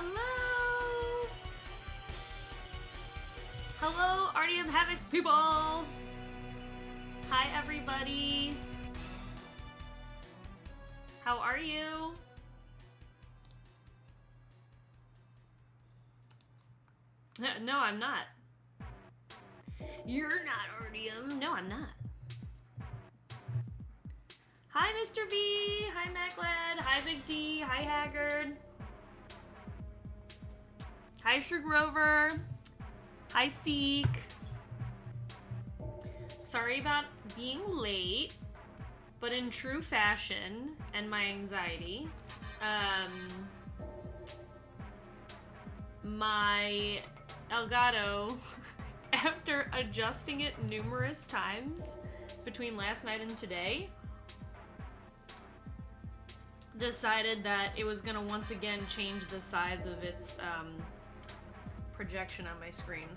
Hello! Hello, Artyom Havok's people! Hi, everybody! How are you? No, I'm not. You're not, Artyom. No, I'm not. Hi, Mr. V! Hi, MacLad! Hi, Big D! Hi, Haggard! Hi, Strig Rover! Hi, Seek! Sorry about being late, but in true fashion and my anxiety, my Elgato, after adjusting it numerous times between last night and today, decided that it was gonna once again change the size of its projection on my screen.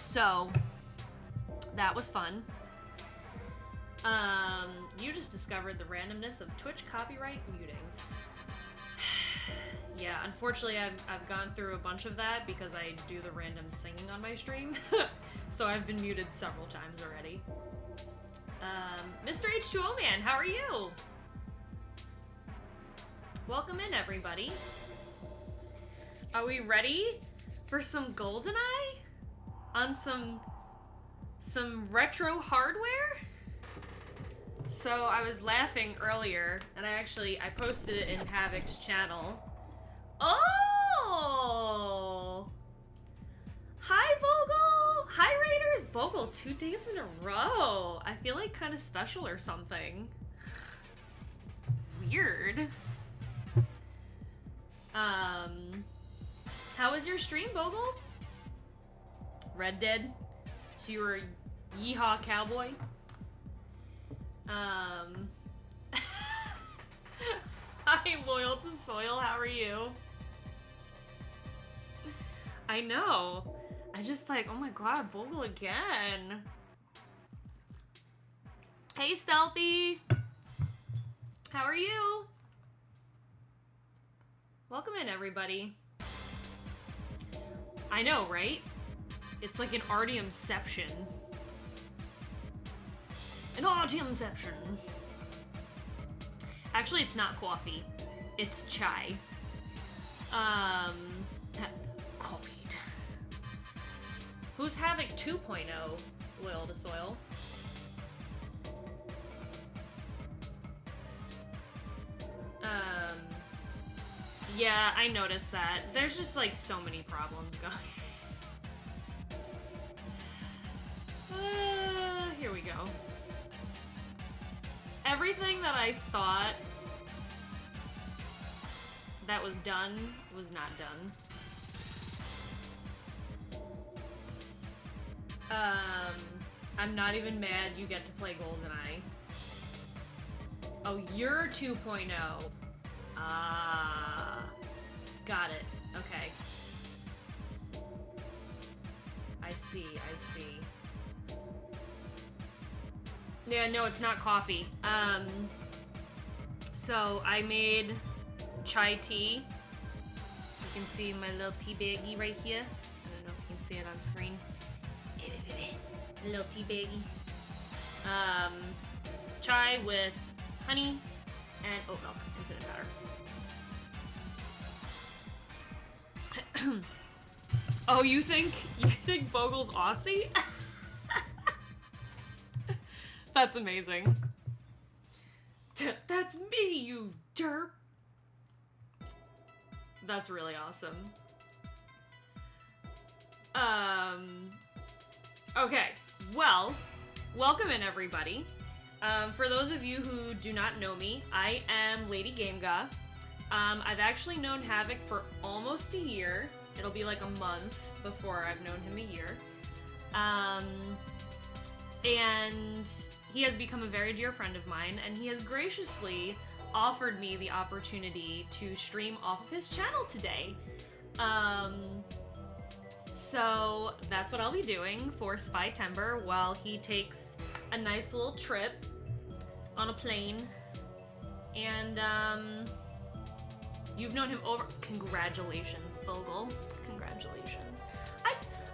So that was fun. You just discovered the randomness of Twitch copyright muting. Yeah, unfortunately I've gone through a bunch of that because I do the random singing on my stream. So I've been muted several times already. Mr. H2O Man, how are you? Welcome in, everybody. Are we ready for some Goldeneye? On some retro hardware? So I was laughing earlier, and I posted it in Havok's channel. Oh! Hi, Bogle! Hi, Raiders! Bogle, 2 days in a row. I feel like kind of special or something. Weird. How was your stream, Bogle? Red Dead? So you were a yeehaw cowboy? Hi, Loyal to Soil, how are you? I know. I just like, oh my god, Bogle again. Hey, Stealthy. How are you? Welcome in, everybody. I know, right? It's like an Artyomception. An Artyomception. Actually, it's not coffee. It's chai. Copied. Who's Havok 2.0? Loyal to Soil. Yeah, I noticed that. There's just like so many problems going. Here we go. Everything that I thought that was done was not done. I'm not even mad you get to play Goldeneye. Oh, you're 2.0. Ah, got it. Okay. I see, I see. Yeah, no, it's not coffee. So I made chai tea. You can see my little tea baggie right here. I don't know if you can see it on screen. A little tea baggie. Chai with honey and oat milk and cinnamon powder. Oh, you think Bogle's Aussie? That's amazing. That's me, you derp. That's really awesome. Okay, well, welcome in, everybody. For those of you who do not know me, I am Lady Gamega. I've actually known Havok for almost a year. It'll be like a month before I've known him a year. And he has become a very dear friend of mine, and he has graciously offered me the opportunity to stream off of his channel today. So that's what I'll be doing for Spytember while he takes a nice little trip on a plane. And You've known him over... Congratulations, Vogel. Congratulations.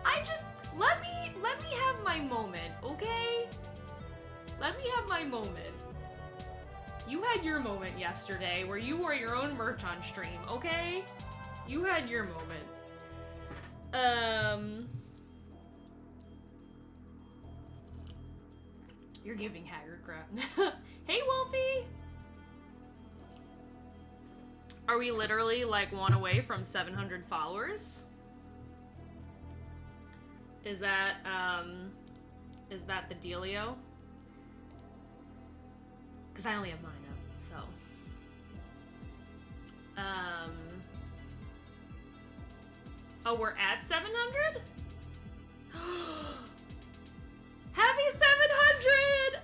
I just... Let me have my moment, okay? Let me have my moment. You had your moment yesterday where you wore your own merch on stream, okay? You had your moment. You're giving Haggard crap. Hey, Wolfie! Are we literally, like, one away from 700 followers? Is that the dealio? Because I only have mine up, so. Oh, we're at 700? Happy 700!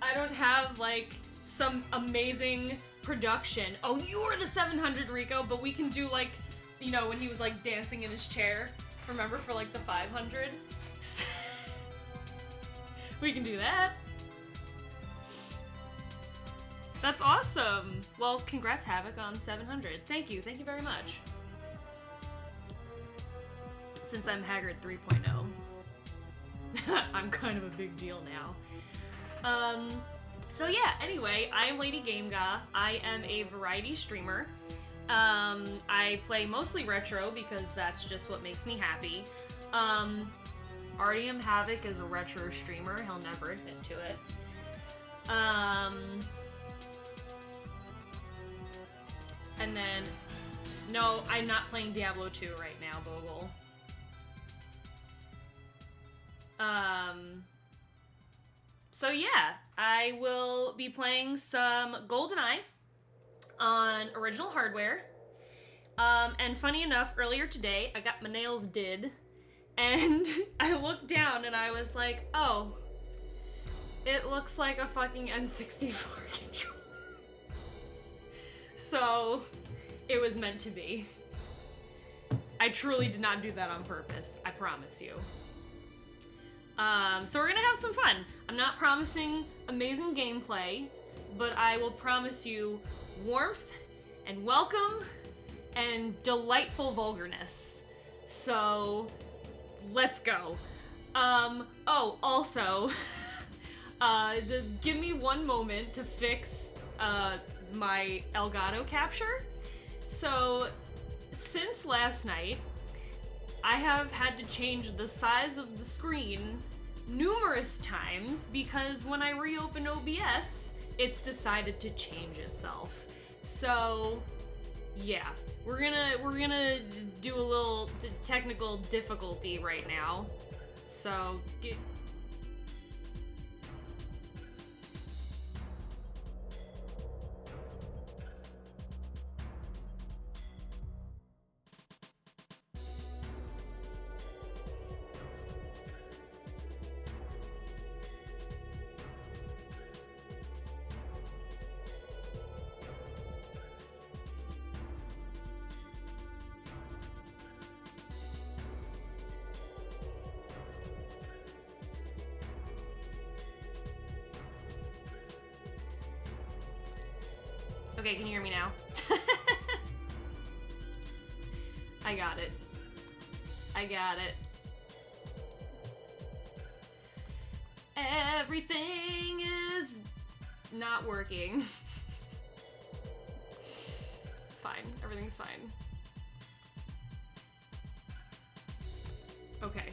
I don't have, like, some amazing production. Oh, you were the 700, Rico, but we can do, like, you know, when he was, like, dancing in his chair. Remember, for, like, the 500? We can do that. That's awesome! Well, congrats, Havok, on 700. Thank you very much. Since I'm Haggard 3.0. I'm kind of a big deal now. So yeah, anyway, I am Lady Gamegaw. I am a variety streamer. I play mostly retro because that's just what makes me happy. Artyom Havok is a retro streamer. He'll never admit to it. And then, no, I'm not playing Diablo 2 right now, Bogle. So yeah, I will be playing some Goldeneye on original hardware. And funny enough, earlier today, I got my nails did, and I looked down and I was like, oh, it looks like a fucking N64 controller. So, it was meant to be. I truly did not do that on purpose, I promise you. So we're gonna have some fun. I'm not promising amazing gameplay, but I will promise you warmth and welcome and delightful vulgarness. So, let's go. Oh, also, give me one moment to fix, my Elgato capture. So, since last night, I have had to change the size of the screen numerous times because when I reopen OBS, it's decided to change itself. So, yeah, we're gonna do a little technical difficulty right now. So, okay, can you hear me now? I got it. I got it. Everything is not working. It's fine. Everything's fine. Okay.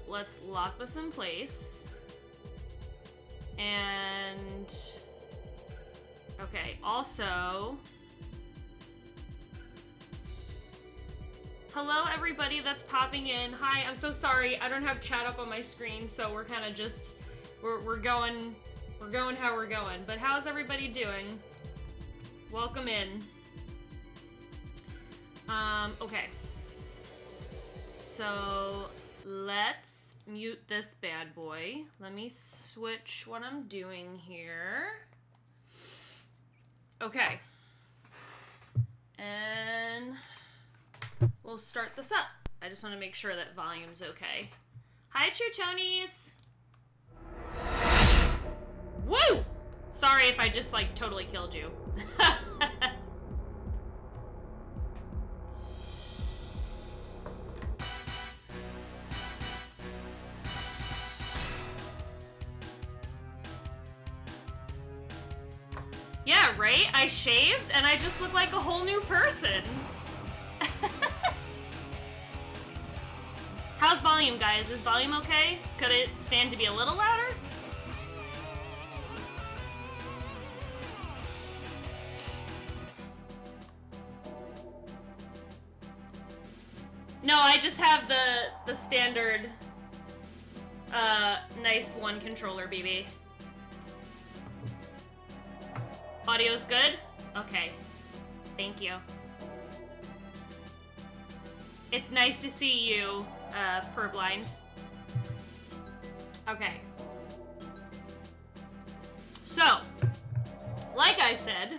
Let's lock this in place. And okay, also, hello everybody that's popping in. Hi, I'm so sorry, I don't have chat up on my screen, so we're kind of just, we're going how we're going. But how's everybody doing? Welcome in. Okay. So, let's mute this bad boy. Let me switch what I'm doing here. Okay. And we'll start this up. I just want to make sure that volume's okay. Hi, True Tonys! Woo! Sorry if I just, like, totally killed you. Yeah, right? I shaved and I just look like a whole new person. How's volume, guys? Is volume okay? Could it stand to be a little louder? No, I just have the standard nice one controller, BB. Audio's good? Okay. Thank you. It's nice to see you, purblind. Okay. So, like I said,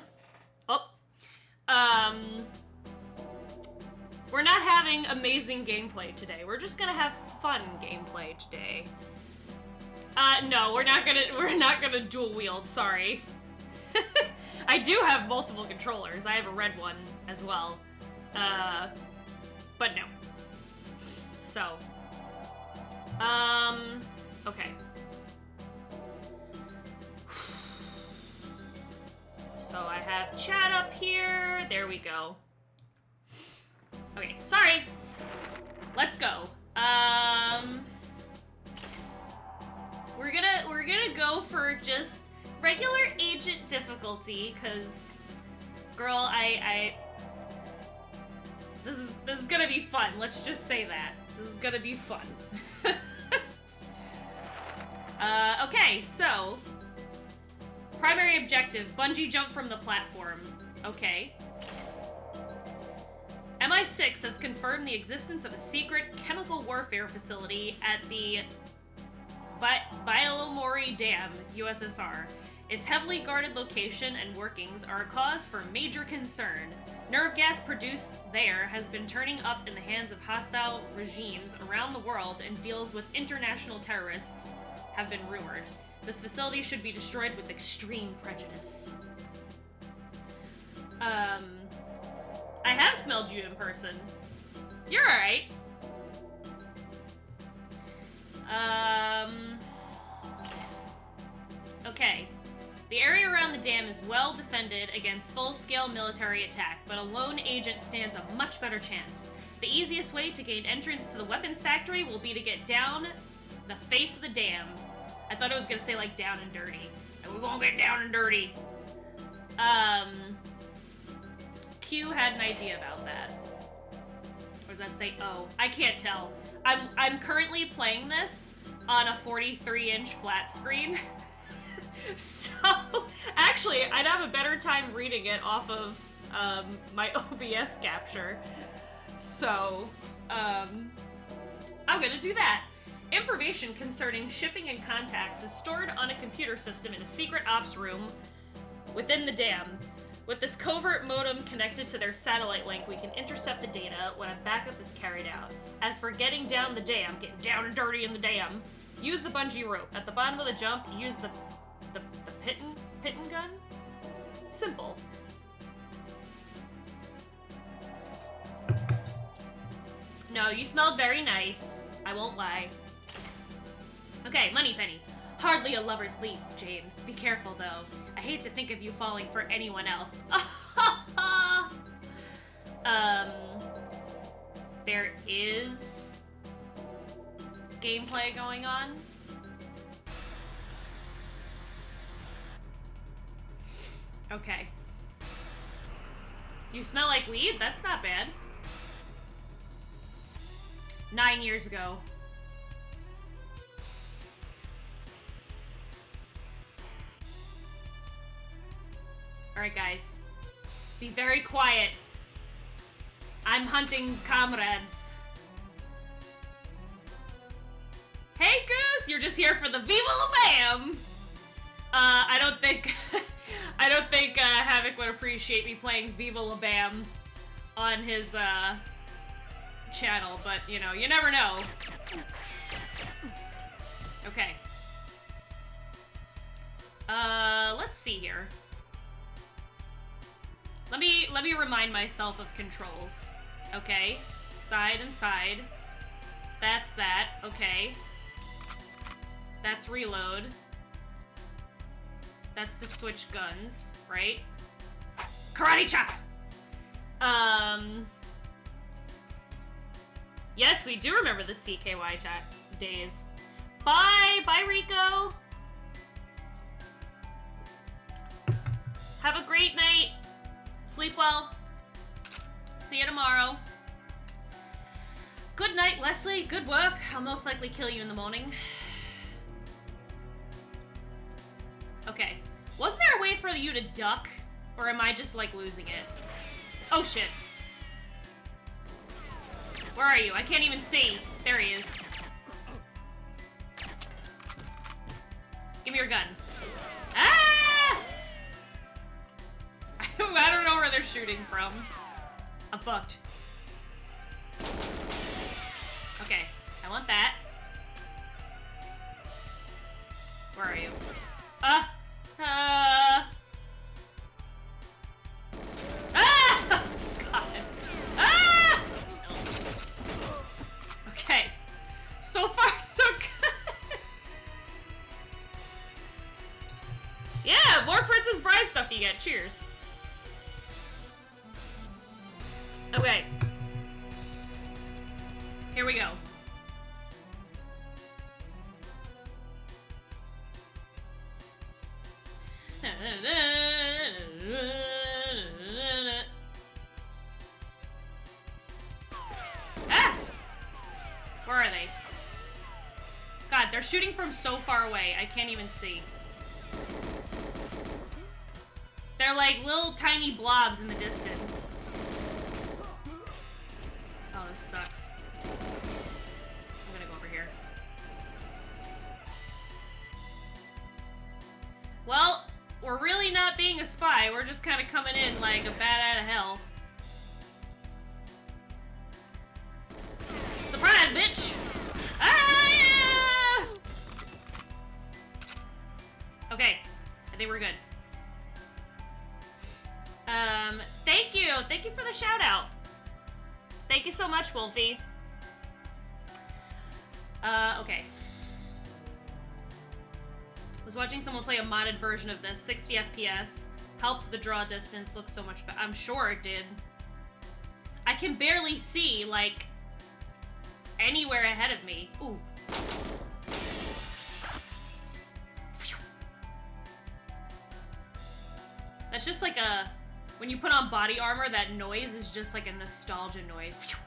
we're not having amazing gameplay today. We're just gonna have fun gameplay today. No, we're not gonna dual wield, sorry. I do have multiple controllers. I have a red one as well. But no. So. Okay. So I have chat up here. There we go. Okay, sorry. Let's go. We're gonna go for just regular agent difficulty, cause girl, this is gonna be fun. Let's just say that. This is gonna be fun. Okay, so primary objective, bungee jump from the platform. Okay. MI6 has confirmed the existence of a secret chemical warfare facility at the Bielomori Dam, USSR. Its heavily guarded location and workings are a cause for major concern. Nerve gas produced there has been turning up in the hands of hostile regimes around the world, and deals with international terrorists have been rumored. This facility should be destroyed with extreme prejudice. I have smelled you in person. You're alright. Okay. The area around the dam is well defended against full-scale military attack, but a lone agent stands a much better chance. The easiest way to gain entrance to the weapons factory will be to get down the face of the dam. I thought it was gonna say, like, down and dirty. And we're gonna get down and dirty. Q had an idea about that. Or does that say O? I can't tell. I'm currently playing this on a 43-inch flat screen. So, actually, I'd have a better time reading it off of my OBS capture. So, I'm gonna do that. Information concerning shipping and contacts is stored on a computer system in a secret ops room within the dam. With this covert modem connected to their satellite link, we can intercept the data when a backup is carried out. As for getting down the dam, getting down and dirty in the dam, use the bungee rope. At the bottom of the jump, use the pitten gun? Simple. No, you smelled very nice. I won't lie. Okay, Moneypenny. Hardly a lover's leap, James. Be careful, though. I hate to think of you falling for anyone else. There is gameplay going on. Okay. You smell like weed? That's not bad. 9 years ago. Alright, guys. Be very quiet. I'm hunting comrades. Hey, Goose! You're just here for the Viva La Bam! I don't think... I don't think Havok would appreciate me playing Viva La Bam on his channel, but, you know, you never know. Okay. Let's see here. Let me remind myself of controls. Okay. Side and side. That's that. Okay. That's reload. That's to switch guns, right? Karate chop! Yes, we do remember the CKY days. Bye! Bye, Rico! Have a great night. Sleep well. See you tomorrow. Good night, Leslie. Good work. I'll most likely kill you in the morning. Okay. Wasn't there a way for you to duck? Or am I just, like, losing it? Oh, shit. Where are you? I can't even see. There he is. Give me your gun. Ah! I don't know where they're shooting from. I'm fucked. Okay, I want that. Where are you? Ah! God. Ah! Okay. So far, so good. Yeah, more Princess Bride stuff you get. Cheers. Okay. Here we go. Ah! Where are they? God, they're shooting from so far away. I can't even see. They're like little tiny blobs in the distance. Oh, this sucks. I'm gonna go over here. Well, we're really not being a spy. We're just kind of coming in like a bat out of hell. Surprise, bitch! Ah, yeah! Okay, I think we're good. Thank you! Thank you for the shout out. Thank you so much, Wolfie. Okay. Was watching someone play a modded version of this. 60 FPS. Helped the draw distance look so much better. I'm sure it did. I can barely see, like, anywhere ahead of me. Ooh. Phew. That's just like a... When you put on body armor, that noise is just like a nostalgia noise. Phew.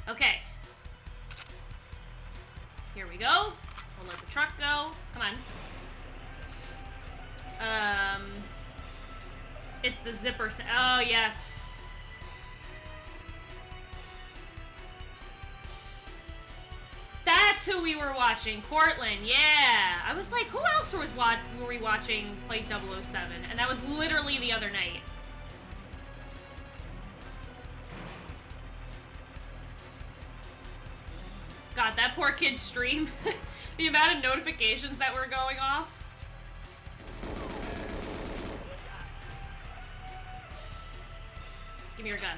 Okay. Here we go. We'll let the truck go. Come on. It's the zipper. Oh, yes. That's who we were watching. Portland, yeah. I was like, who else were we watching play 007? And that was literally the other night. God, that poor kid's stream. The amount of notifications that were going off. Give me your gun.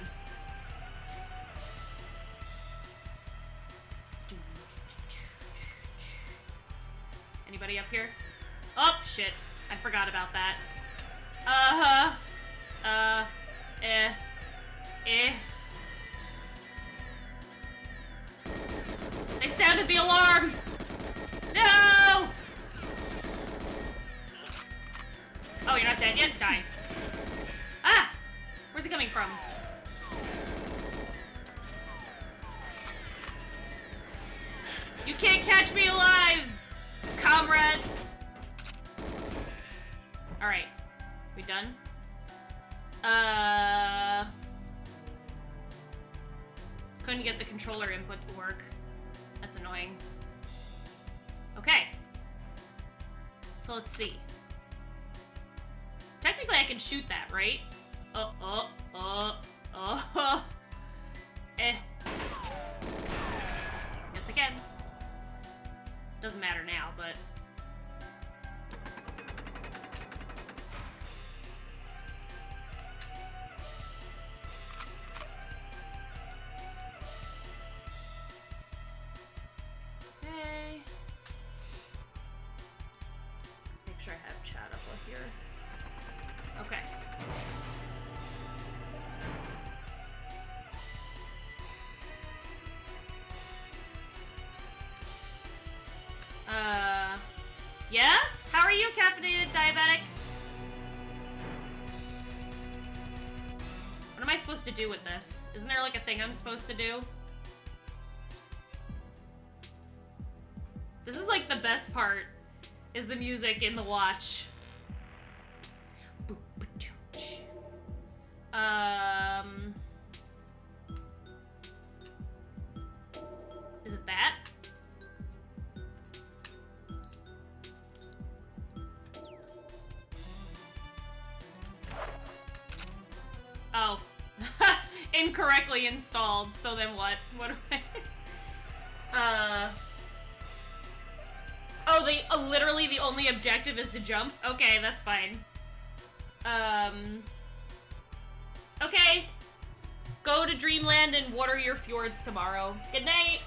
Anybody up here? Oh, shit. I forgot about that. They sounded the alarm! No! Oh, you're not dead yet? Die. Ah! Where's it coming from? You can't catch me alive, comrades! Alright. We done? Couldn't get the controller input to work. That's annoying. Okay. So let's see. Technically I can shoot that, right? Guess again. Doesn't matter now, but... Okay. Make sure I have chat up here. Okay. Yeah? How are you, caffeinated diabetic? What am I supposed to do with this? Isn't there like a thing I'm supposed to do? This is like the best part, is the music in the watch. Is it that? Oh. Incorrectly installed, so then what? What do I... Oh, literally the only objective is to jump? Okay, that's fine. Okay. Go to Dreamland and water your fjords tomorrow. Good night!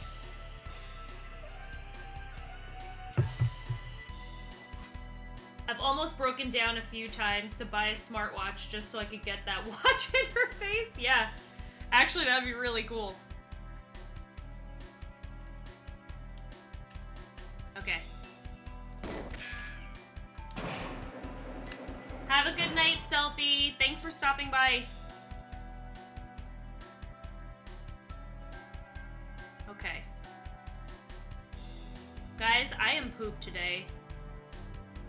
I've almost broken down a few times to buy a smartwatch just so I could get that watch interface. Yeah. Actually, that'd be really cool. Okay. Have a good night, Stealthy. Thanks for stopping by. Okay. Guys, I am pooped today.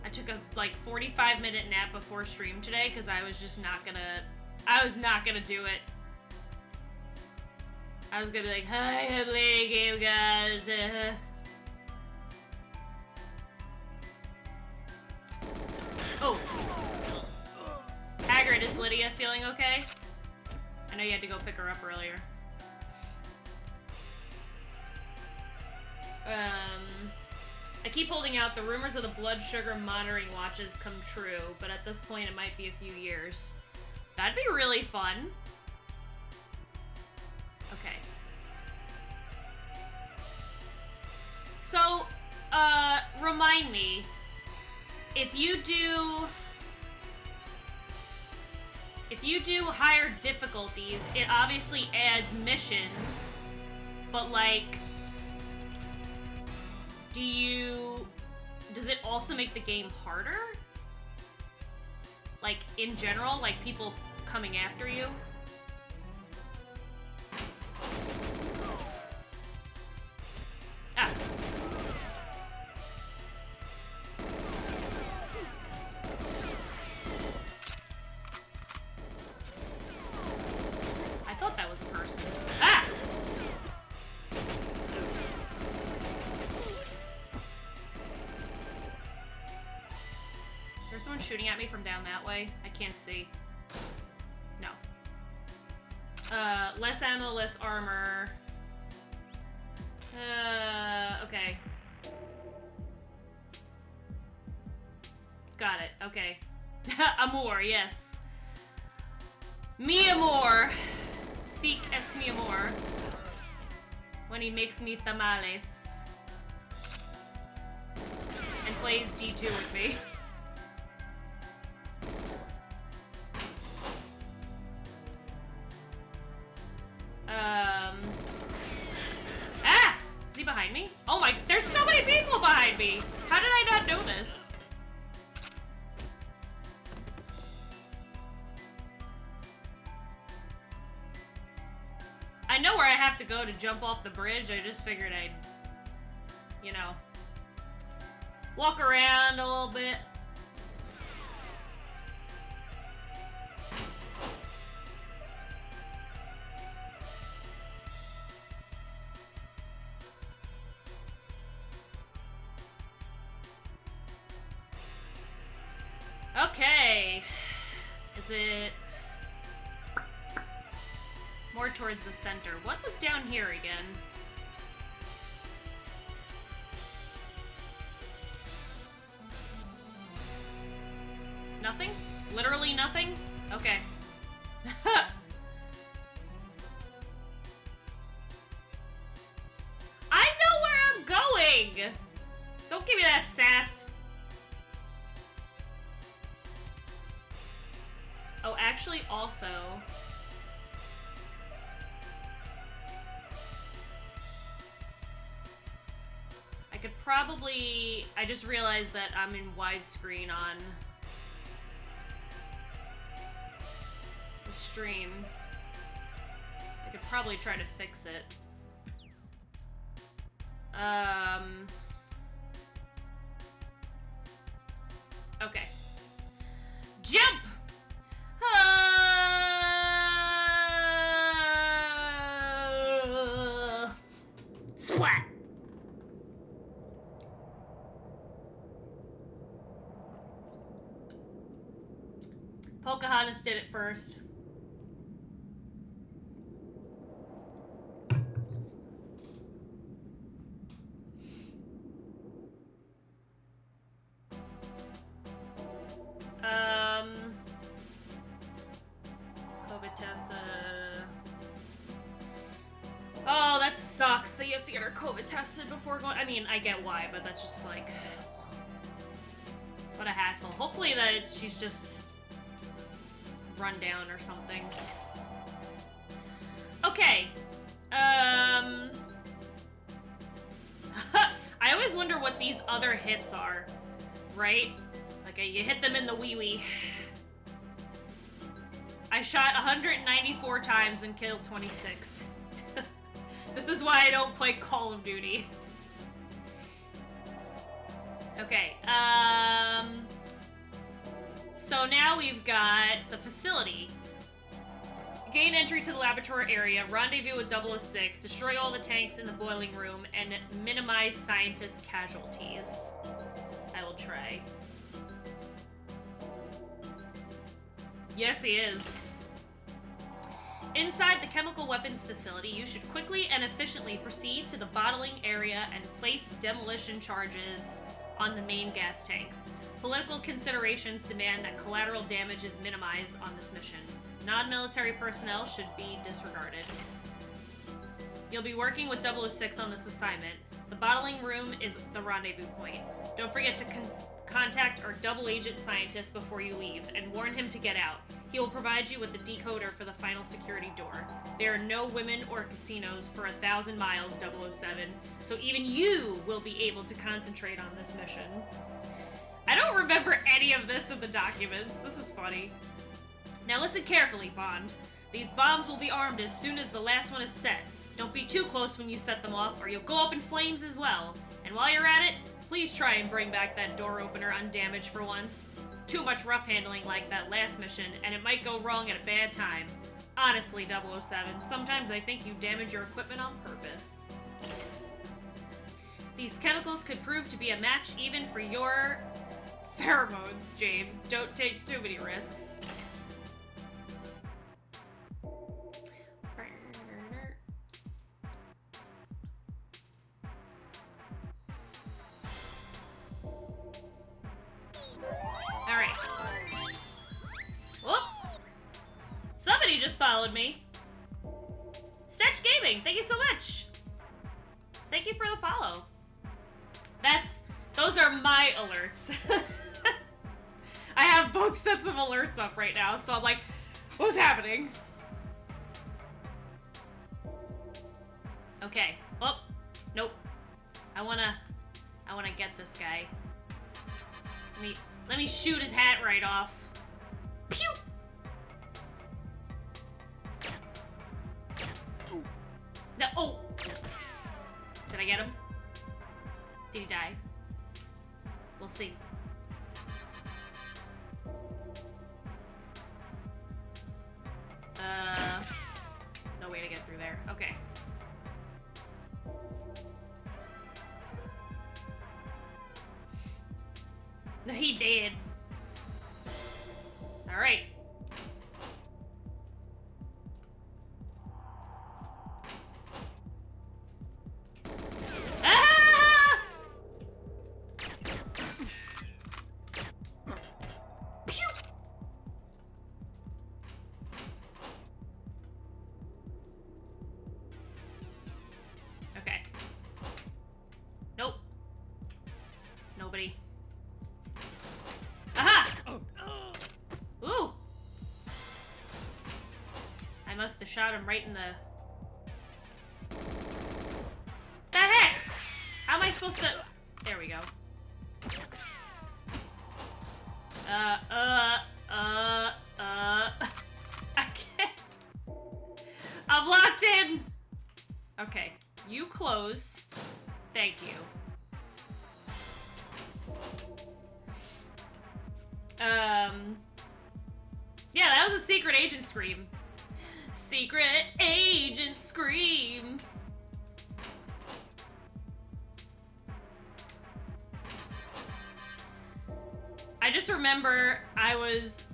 I took a, like, 45-minute nap before stream today because I was just not gonna... I was not gonna do it. I was gonna be like, hi, I'm playing game, guys. Oh. Hagrid, is Lydia feeling okay? I know you had to go pick her up earlier. I keep holding out. The rumors of the blood sugar monitoring watches come true, but at this point it might be a few years. That'd be really fun. Okay. So, remind me, if you do higher difficulties, it obviously adds missions, but like, does it also make the game harder? Like, in general, like people coming after you? Ah. I thought that was a person. Ah! There's someone shooting at me from down that way. I can't see. No. Less ammo, less armor. Okay. Got it. Okay. Amor, yes. Mi amor. Seek es mi amor. When he makes me tamales. And plays D2 with me. Ah! Is he behind me? Oh my, there's so many people behind me! How did I not know this? I know where I have to go to jump off the bridge. I just figured I'd, you know, walk around a little bit. Okay. Is it More towards the center. What was down here again? Nothing? Literally nothing? Okay. I know where I'm going! Don't give me that sass. Oh, actually, also... I could probably... I just realized that I'm in widescreen on the stream. I could probably try to fix it. Okay. Jump! Splat! Pocahontas did it first. COVID test. Oh, that sucks that you have to get her COVID tested before going. I mean, I get why, but that's just like, what a hassle. Hopefully that she's just run down or something. Okay. I always wonder what these other hits are, right? Like, you hit them in the wee-wee. I shot 194 times and killed 26. This is why I don't play Call of Duty. Okay, so now we've got the facility. Gain entry to the laboratory area, rendezvous with 006, destroy all the tanks in the boiling room, and minimize scientist casualties. I will try. Yes, he is. Inside the chemical weapons facility, you should quickly and efficiently proceed to the bottling area and place demolition charges on the main gas tanks. Political considerations demand that collateral damage is minimized on this mission. Non-military personnel should be disregarded. You'll be working with 006 on this assignment. The bottling room is the rendezvous point. Don't forget to contact our double agent scientist before you leave, and warn him to get out. He will provide you with the decoder for the final security door. There are no women or casinos for 1,000 miles, 007, so even you will be able to concentrate on this mission. I don't remember any of this in the documents. This is funny. Now listen carefully, Bond. These bombs will be armed as soon as the last one is set. Don't be too close when you set them off, or you'll go up in flames as well. And while you're at it, please try and bring back that door opener undamaged for once. Too much rough handling like that last mission, and it might go wrong at a bad time. Honestly, 007, sometimes I think you damage your equipment on purpose. These chemicals could prove to be a match even for your pheromones, James. Don't take too many risks. Alright. Whoop! Somebody just followed me. Stretch Gaming, thank you so much. Thank you for the follow. Those are my alerts. I have both sets of alerts up right now, so I'm like, what's happening? Okay. Oh, nope. I wanna get this guy. Let me shoot his hat right off. Pew! No, oh! Did I get him? Did he die? We'll see. No way to get through there. Okay. No, he did. Alright. buddy. Aha! Ooh! I must have shot him right in the... The heck? How am I supposed to... There we go. I can't... I'm locked in! Okay, you close. Thank you. Yeah, that was a secret agent scream. Secret agent scream. I just remember I was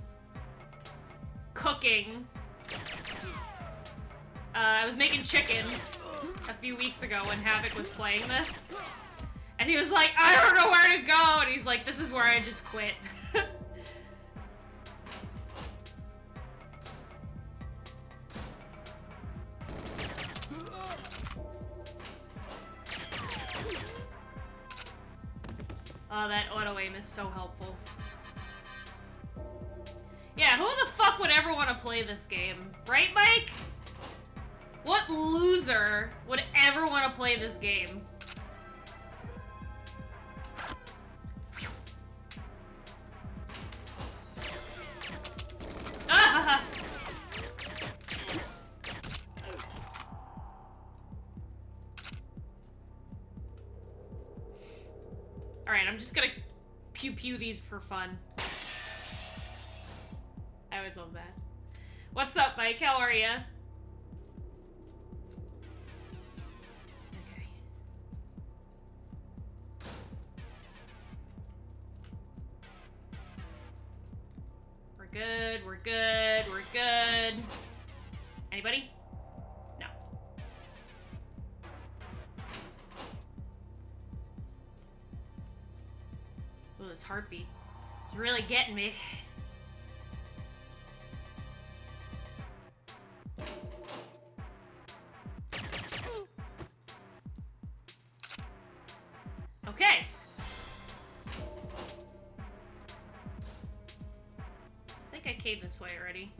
cooking. I was making chicken a few weeks ago when Havok was playing this. And he was like, I don't know where to go. And he's like, this is where I just quit. Oh, that auto-aim is so helpful. Yeah, who the fuck would ever want to play this game? Right, Mike? What loser would ever want to play this game? Ah! Alright, I'm just gonna pew-pew these for fun. I always love that. What's up, Mike? How are ya? Okay. We're good, we're good, we're good. Anybody? No. Oh, this heartbeat. It's really getting me. Okay. I think I came this way already.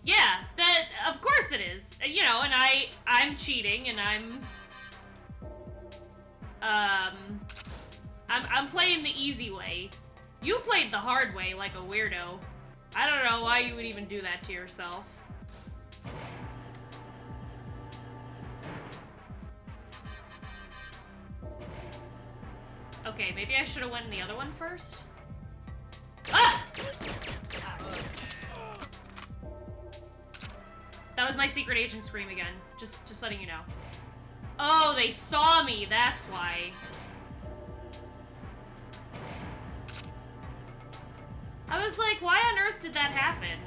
Yeah, that of course it is. You know, and I'm cheating and I'm playing the easy way. You played the hard way like a weirdo. I don't know why you would even do that to yourself. Okay, maybe I should have went in the other one first. Ah! That was my secret agent scream again. Just letting you know. Oh, they saw me, that's why. I was like, why on earth did that happen?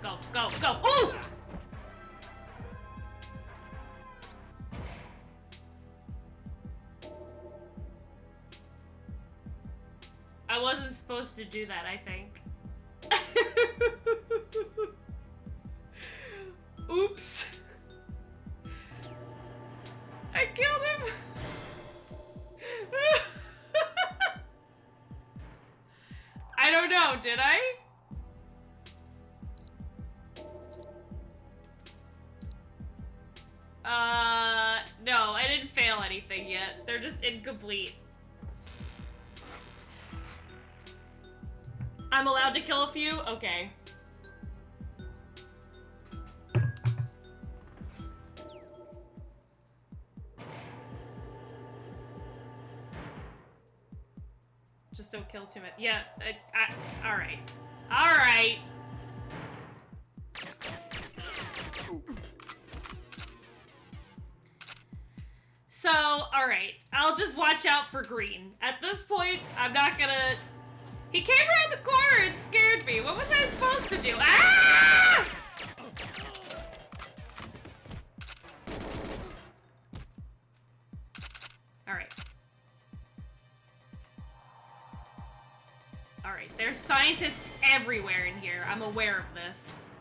Go, go, go. Ooh! I wasn't supposed to do that, I think. Oops. I killed him. I don't know, did I? No, I didn't fail anything yet. They're just incomplete. I'm allowed to kill a few? Okay. Just don't kill too much. Yeah, alright. Alright! So, alright. I'll just watch out for green. At this point, I'm not gonna... He came around the corner and scared me. What was I supposed to do? Ah! Alright. Alright, there's scientists everywhere in here. I'm aware of this.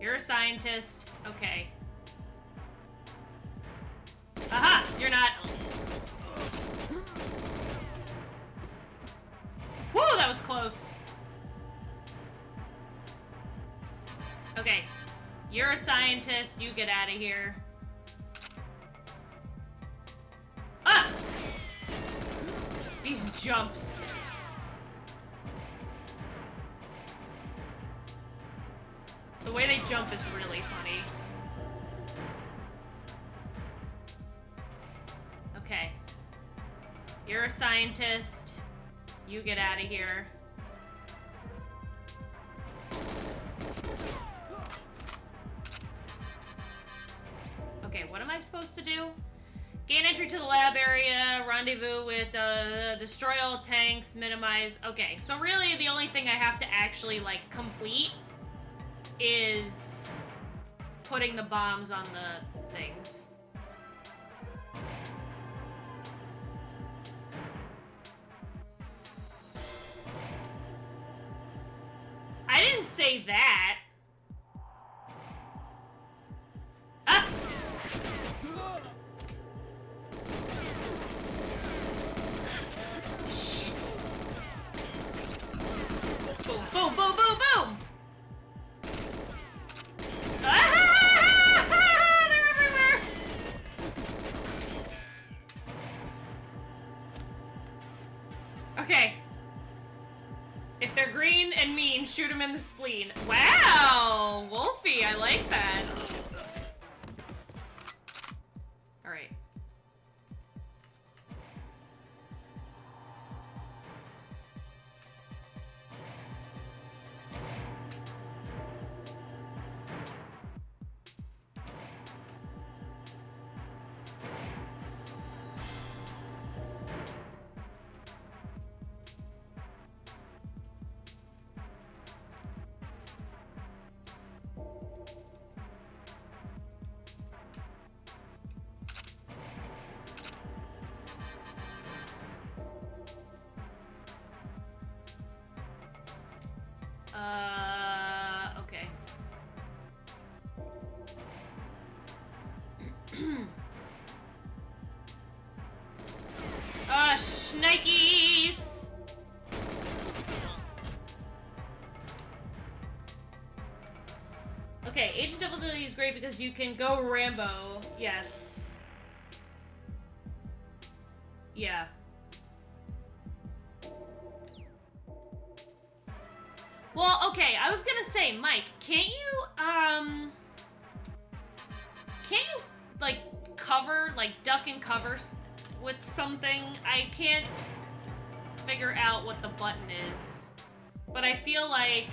You're a scientist. Okay. Aha! You're not. Whew, that was close. Okay. You're a scientist. You get out of here. Ah! These jumps. The way they jump is really funny. Okay. You're a scientist. You get out of here. Okay, what am I supposed to do? Gain entry to the lab area, rendezvous with, destroy all tanks, minimize... Okay, so really the only thing I have to actually, like, complete is putting the bombs on the things. I didn't say that. Ah! Shit. Boom, boom, boom, boom, boom! Ah! They're everywhere! Okay. If they're green and mean, shoot them in the spleen. Wow! Wolfie, I like that. Alright. Okay. Shnikes! Okay, agent difficulty is great because you can go Rambo. Yes. Yeah. Well, okay, I was gonna say, Mike, can't you, like, cover, like, duck and cover with something? I can't figure out what the button is, but I feel like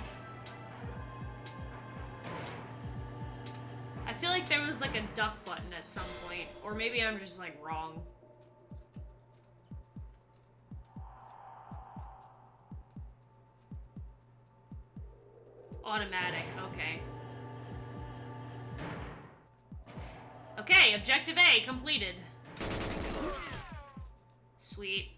there was, like, a duck button at some point, or maybe I'm just, like, wrong. Automatic, okay. Okay, objective A completed. Sweet.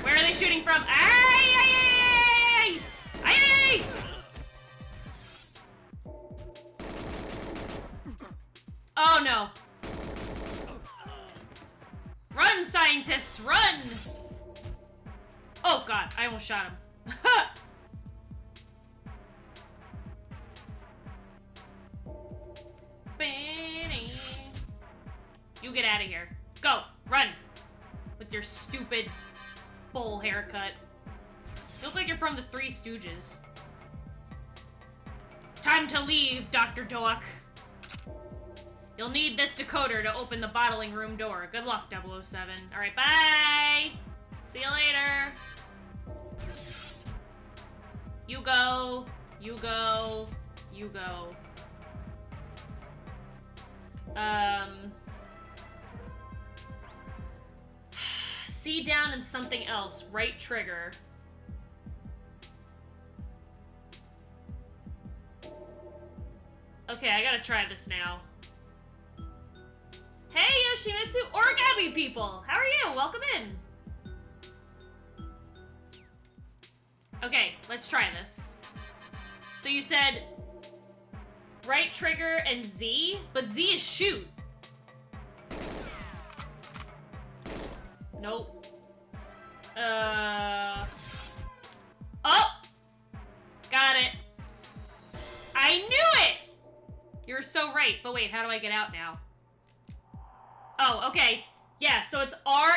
Where are they shooting from? Ay! Oh no. Run, scientists, run! Oh god, I almost shot him. You get out of here. Go, run! With your stupid bowl haircut. You look like you're from the Three Stooges. Time to leave, Dr. Doak. You'll need this decoder to open the bottling room door. Good luck, 007. Alright, bye! See you later! You go. You go. You go. C down and something else. Right trigger. Okay, I gotta try this now. Hey, Yoshimitsu Origami people! How are you? Welcome in! Okay, let's try this. So you said right trigger and Z, but Z is shoot. Nope. Oh! Got it. I knew it! You're so right. But wait, how do I get out now? Oh, okay. Yeah, so it's R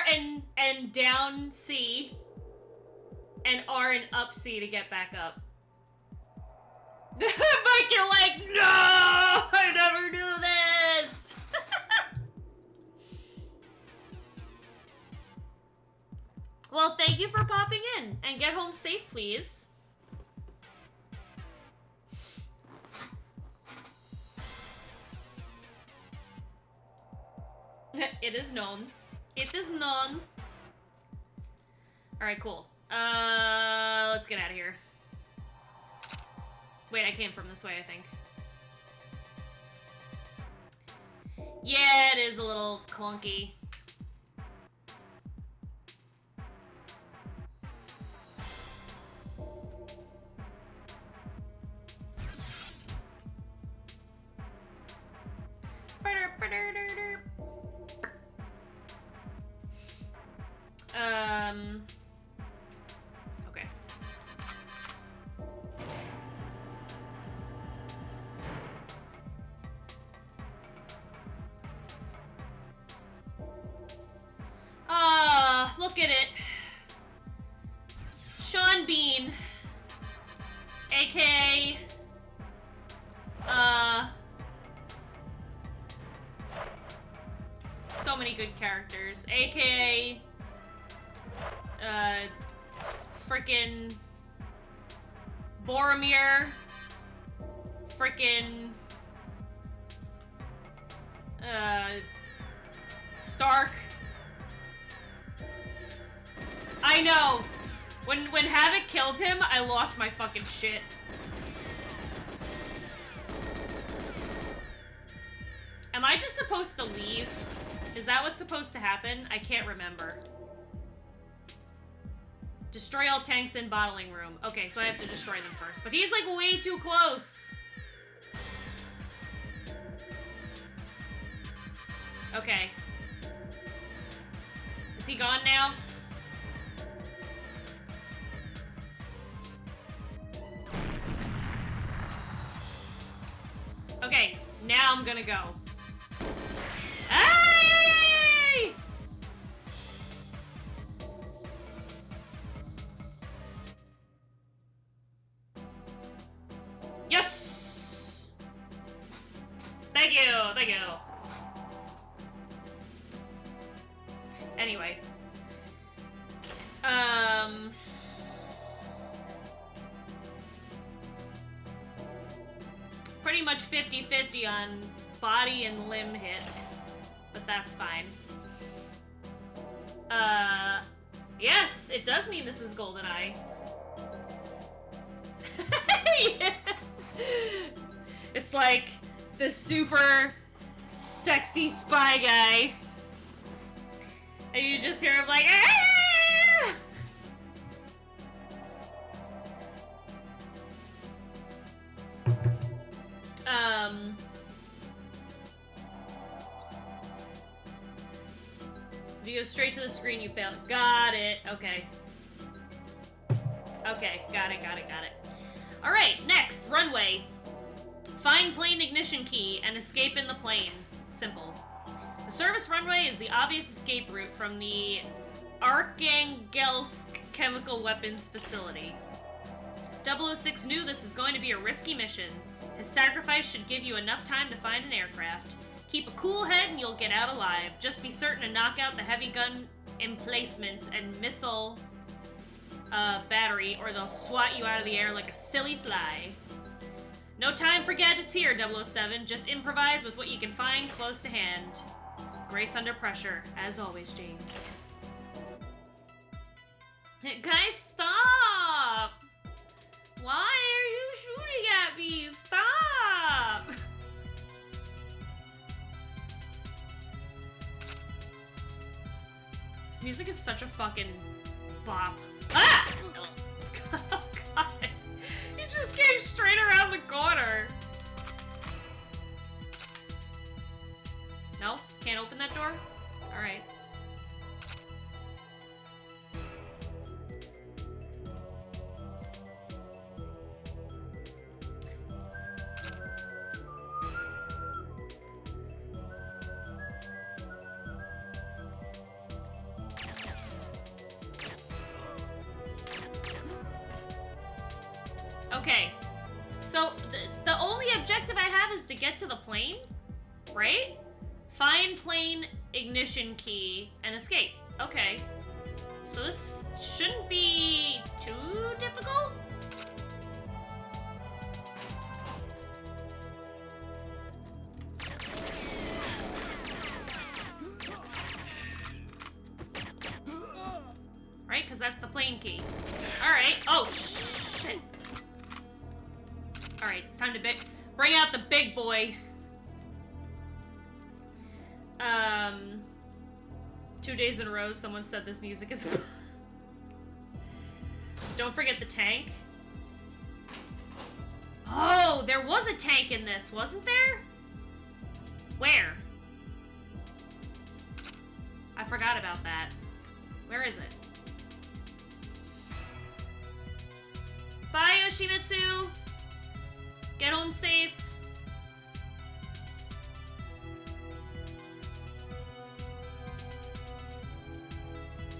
and down C. And R and up C to get back up. Mike, you're like, no! I never knew this! Well, thank you for popping in. And get home safe, please. It is known. It is known. Alright, cool. Let's get out of here. Wait, I came from this way, I think. Yeah, it is a little clunky. Okay. Look at it. Sean Bean. AKA... so many good characters. AKA... frickin' Boromir, frickin' Stark. I know. When Havok killed him, I lost my fucking shit. Am I just supposed to leave? Is that what's supposed to happen? I can't remember. Destroy all tanks in bottling room. Okay, so I have to destroy them first. But he's like way too close. Okay. Is he gone now? Okay, now I'm gonna go. Hey! Yes! Thank you, thank you. Anyway. Pretty much 50-50 on body and limb hits, but that's fine. Yes, it does mean this is Goldeneye. Yeah. It's like the super sexy spy guy. And you just hear him like, ah! If you go straight to the screen, you failed. Got it. Okay. Okay, got it. Alright, next, runway. Find plane ignition key and escape in the plane. Simple. The service runway is the obvious escape route from the Arkhangelsk chemical weapons facility. 006 knew this was going to be a risky mission. His sacrifice should give you enough time to find an aircraft. Keep a cool head and you'll get out alive. Just be certain to knock out the heavy gun emplacements and missile battery, or they'll swat you out of the air like a silly fly. No time for gadgets here, 007. Just improvise with what you can find close to hand. Grace under pressure, as always, James. Guys, stop! Why are you shooting at me? Stop! This music is such a fucking bop. Ah! Oh god. He just came straight around the corner. No? Can't open that door? Alright. Okay, so the only objective I have is to get to the plane, right? Find plane ignition key and escape. Okay, so this shouldn't be too difficult. Right, because that's the plane key. All right. Oh shit. Alright, it's time to bring out the big boy. 2 days in a row, someone said this music is... Don't forget the tank. Oh, there was a tank in this, wasn't there? Where? I forgot about that. Where is it? Bye, Yoshimitsu! Get home safe.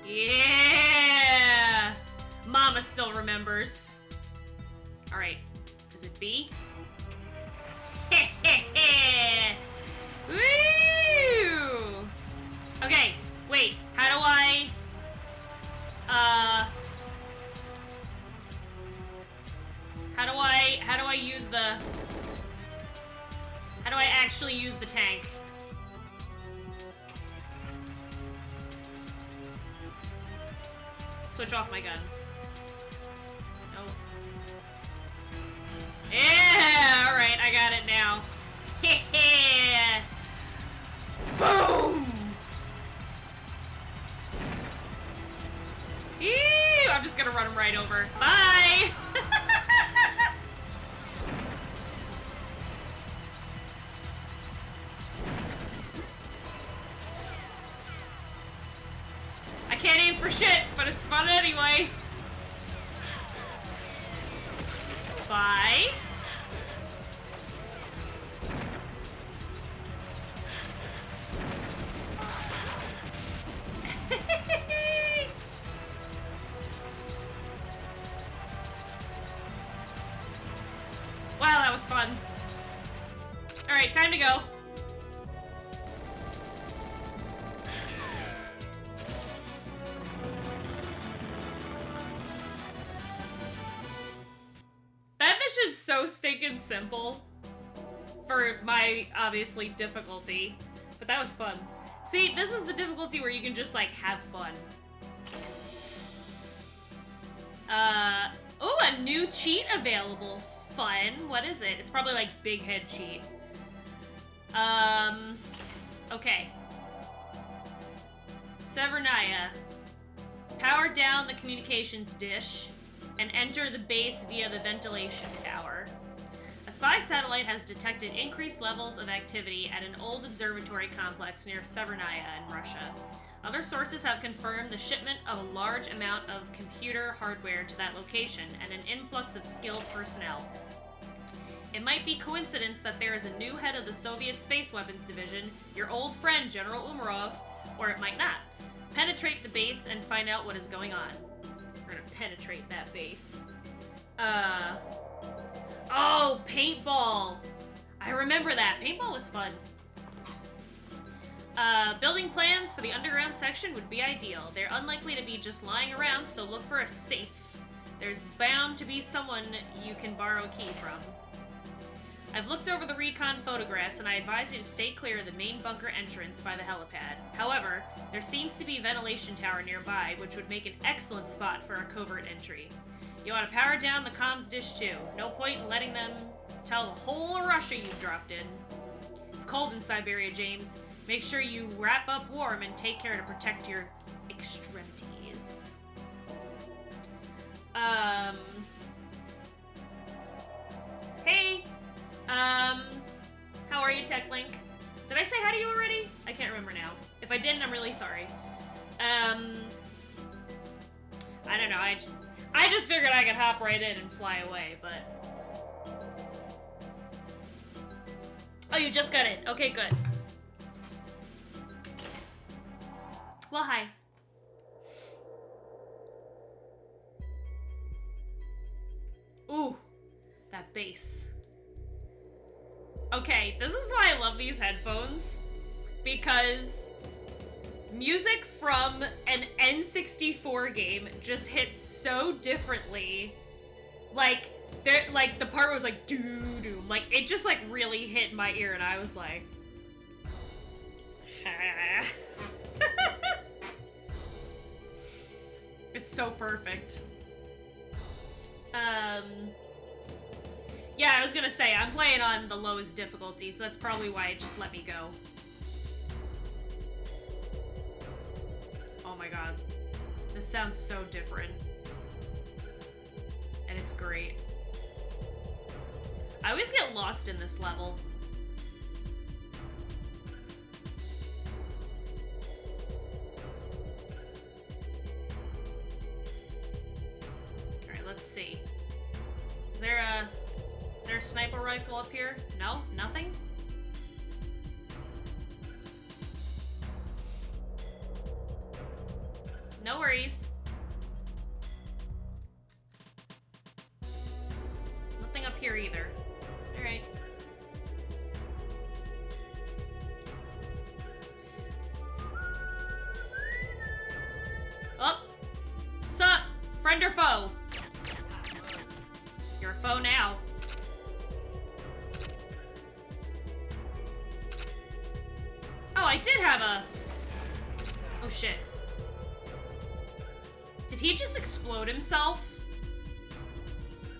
Yeah! Mama still remembers. Alright. Is it B? Woo! Okay, wait. How do I... How do I use the... How do I actually use the tank? Switch off my gun. No. Yeah! Alright, I got it now. Yeah! Boom! Ew! I'm just gonna run him right over. Bye! I can't aim for shit, but it's fun anyway. Bye. Wow, that was fun. Alright, time to go. That mission's so stinking simple for my, obviously, difficulty. But that was fun. See, this is the difficulty where you can just, like, have fun. Oh, a new cheat available. Fun. What is it? It's probably, like, big head cheat. Okay. Severnaya. Power down the communications dish and enter the base via the ventilation tower. A spy satellite has detected increased levels of activity at an old observatory complex near Severnaya in Russia. Other sources have confirmed the shipment of a large amount of computer hardware to that location and an influx of skilled personnel. It might be coincidence that there is a new head of the Soviet Space Weapons Division, your old friend General Umarov, or it might not. Penetrate the base and find out what is going on. We're gonna penetrate that base. Oh, paintball! I remember that. Paintball was fun. Building plans for the underground section would be ideal. They're unlikely to be just lying around, so look for a safe. There's bound to be someone you can borrow a key from. I've looked over the recon photographs, and I advise you to stay clear of the main bunker entrance by the helipad. However, there seems to be a ventilation tower nearby, which would make an excellent spot for a covert entry. You want to power down the comms dish too. No point in letting them tell the whole of Russia you dropped in. It's cold in Siberia, James. Make sure you wrap up warm and take care to protect your extremities. Hey! How are you, Tech Link? Did I say hi to you already? I can't remember now. If I didn't, I'm really sorry. I don't know, I just figured I could hop right in and fly away, but... Oh, you just got in. Okay, good. Well, hi. Ooh, that bass. Okay, this is why I love these headphones. Because music from an N64 game just hits so differently. Like, the part was like, doo-doo. Like, it just, like, really hit my ear, and I was like... It's so perfect. Yeah, I was gonna say, I'm playing on the lowest difficulty, so that's probably why it just let me go. Oh my god. This sounds so different. And it's great. I always get lost in this level. Alright, let's see. Is there a sniper rifle up here? No? Nothing? No worries. Nothing up here either. Alright. Oh! Sup? Friend or foe? You're a foe now. Oh, I did have a... Oh shit. Did he just explode himself?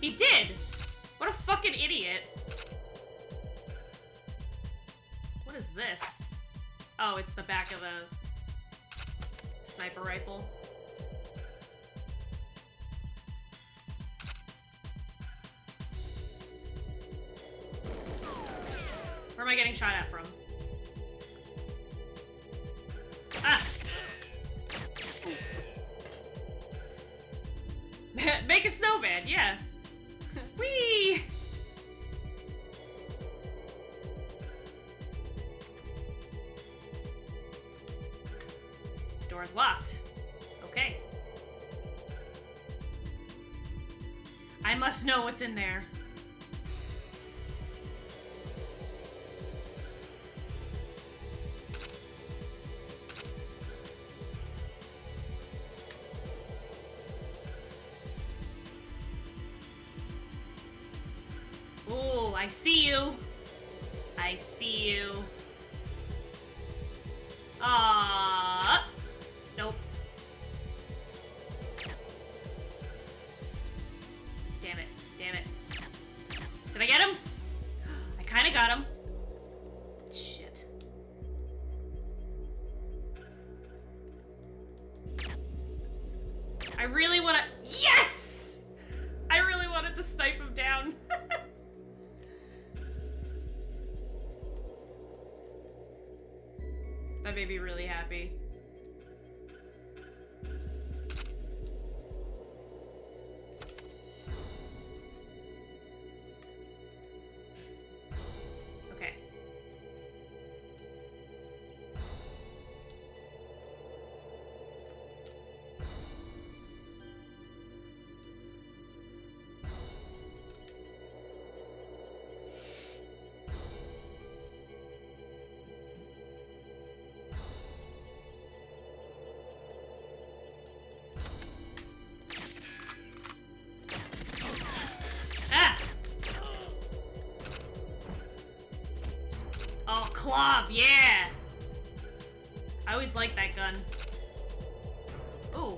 He did! What a fucking idiot. What is this? Oh, it's the back of a sniper rifle. Where am I getting shot at from? Ah! Make a snowman, yeah. Whee! Door's locked. Okay. I must know what's in there. Oh, I see you. I see you. Ah, nope. Damn it. Damn it. Did I get him? I kind of got him. Shit. I really want to... Yes! I really wanted to snipe him down. That made me really happy. Okay. Oh, Klob, yeah! I always liked that gun. Ooh.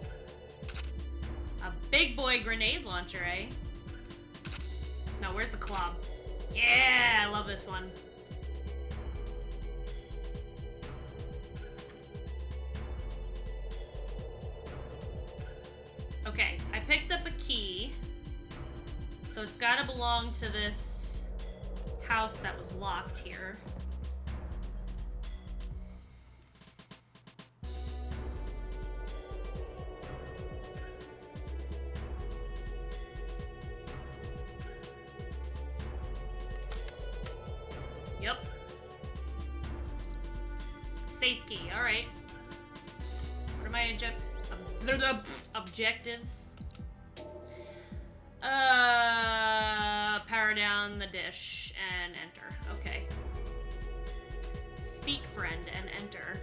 A big boy grenade launcher, eh? No, where's the Klob? Yeah, I love this one. Okay, I picked up a key. So it's gotta belong to this house that was locked here. Yep. Safe key, alright. What are my objectives? Power down the dish and enter. Okay. Speak friend and enter.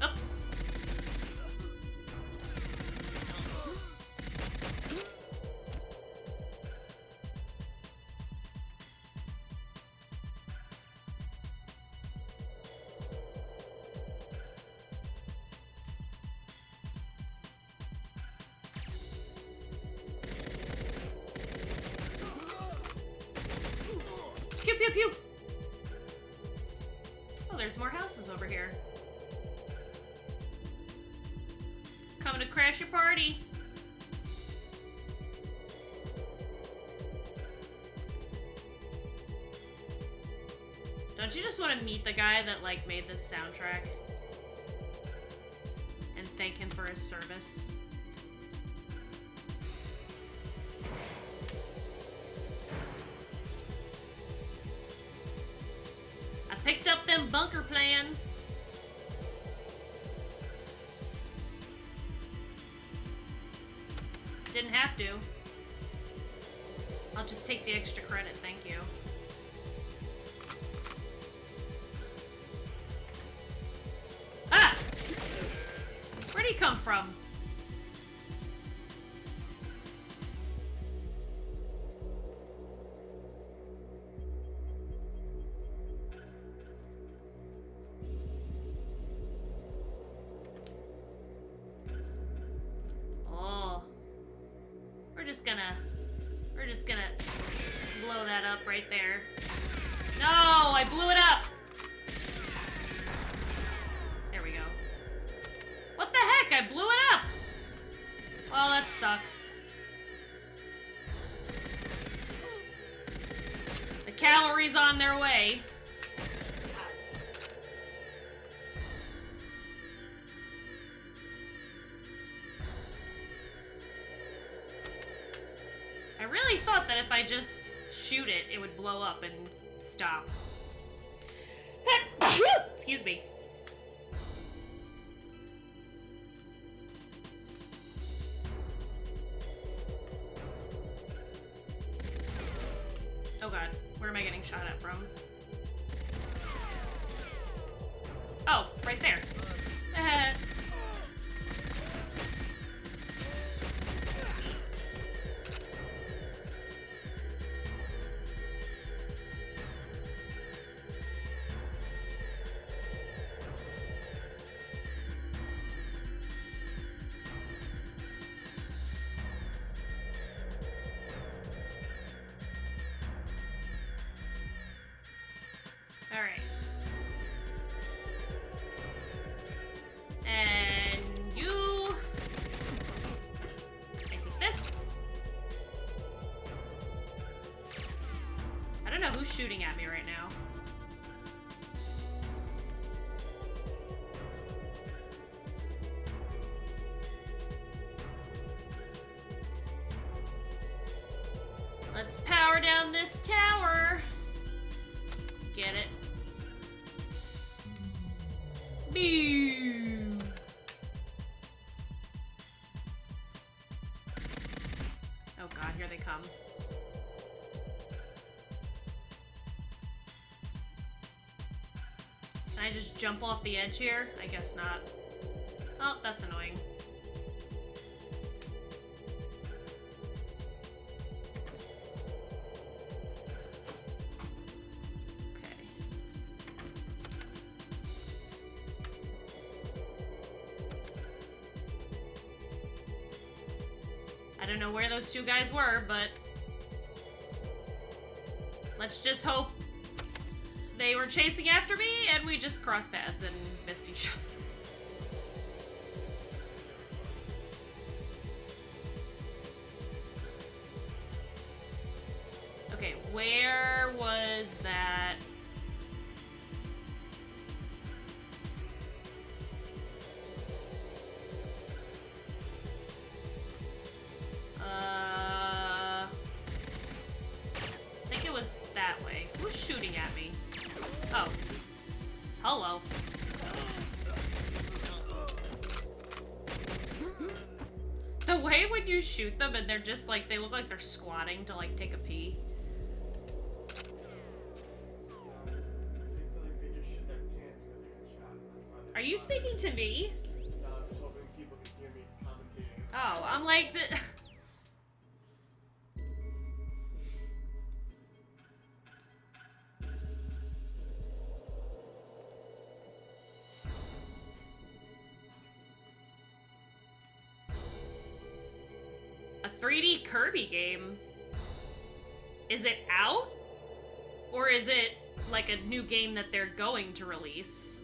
Oops. Pew, pew, pew! Oh, there's more houses over here. Coming to crash your party. Don't you just want to meet the guy that, like, made this soundtrack? And thank him for his service? Picked up them bunker plans. Didn't have to. I'll just take the extra credit, thank you. Ah! Where'd he come from? We're just gonna blow that up right there. No, I blew it up! There we go. What the heck? I blew it up! Well, that sucks. The cavalry's on their way. I really thought that if I just shoot it, it would blow up and stop. Excuse me. Oh god, where am I getting shot at from? Oh, right there. Alright. And you... I take this. I don't know who's shooting at me right now. Let's power down this tower. Get it? Boo! Oh god, here they come. Can I just jump off the edge here? I guess not. Oh, that's annoying. I don't know where those two guys were, but let's just hope they were chasing after me and we just crossed paths and missed each other. Okay, where was that? I think it was that way. Who's shooting at me? Oh. Hello. The way when you shoot them and they're just like, they look like they're squatting to like take a pee. Are you speaking to me? No, I'm just hoping people can hear me commentating. Oh, I'm like the... A 3D Kirby game? Is it out? Or is it like a new game that they're going to release?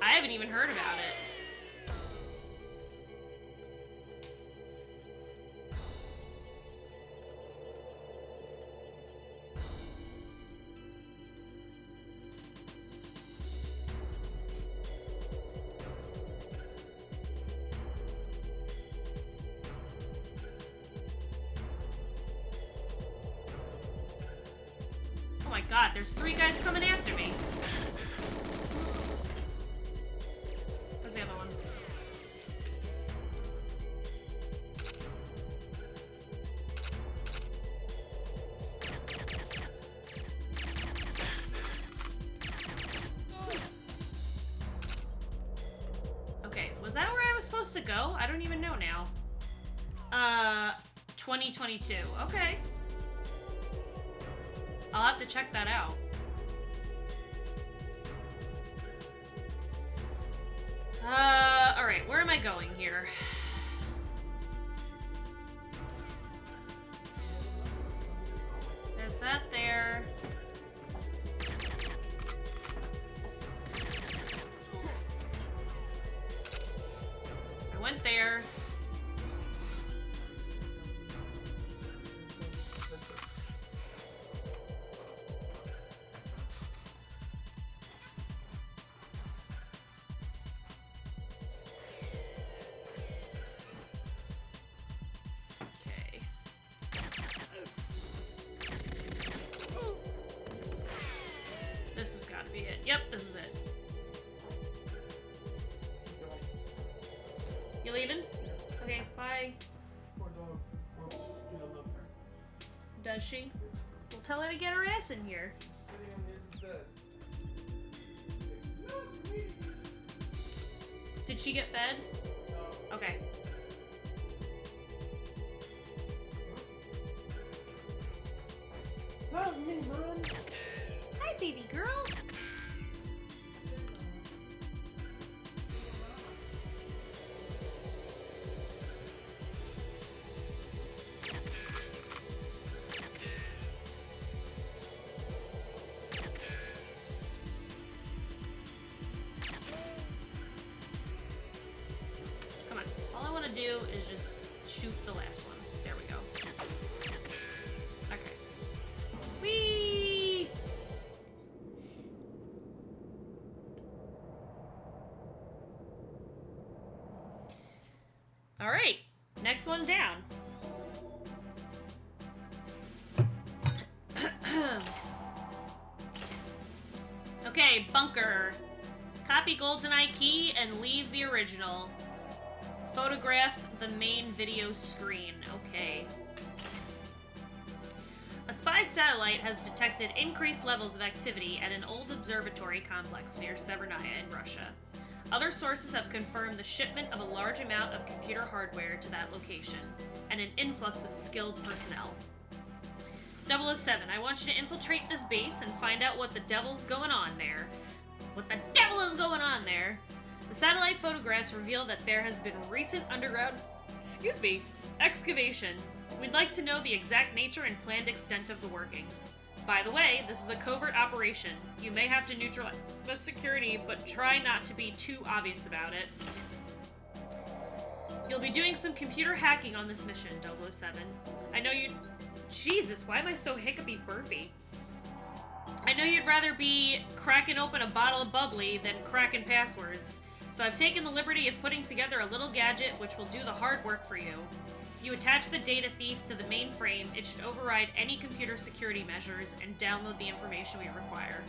I haven't even heard about it. Oh my god, there's 3 guys coming after me. Where's the other one? Okay, was that where I was supposed to go? I don't even know now. 2022. Okay. I'll have to check that out. Alright, where am I going here? There's that there. I went there. This has got to be it. Yep, this is it. You leaving? Okay, bye. Poor dog. Well, you don't love her. Does she? We'll tell her to get her ass in here. Sitting on the edge of the bed. Love me. Did she get fed? No. Okay. Love me, Mom. Hi, baby girl. Come on. All I want to do is just shoot the last one. There we go. Okay. Whee! All right, next one down. Okay, bunker. Copy Goldeneye key and leave the original. Photograph the main video screen. Okay. A spy satellite has detected increased levels of activity at an old observatory complex near Severnaya in Russia. Other sources have confirmed the shipment of a large amount of computer hardware to that location, and an influx of skilled personnel. 007, I want you to infiltrate this base and find out what the devil's going on there. What the devil is going on there? The satellite photographs reveal that there has been recent underground, excavation. We'd like to know the exact nature and planned extent of the workings. By the way, this is a covert operation. You may have to neutralize the security, but try not to be too obvious about it. You'll be doing some computer hacking on this mission, 007. I know you... Jesus, why am I so hiccupy burpy? I know you'd rather be cracking open a bottle of bubbly than cracking passwords, so I've taken the liberty of putting together a little gadget which will do the hard work for you. If you attach the data thief to the mainframe, it should override any computer security measures and download the information we require.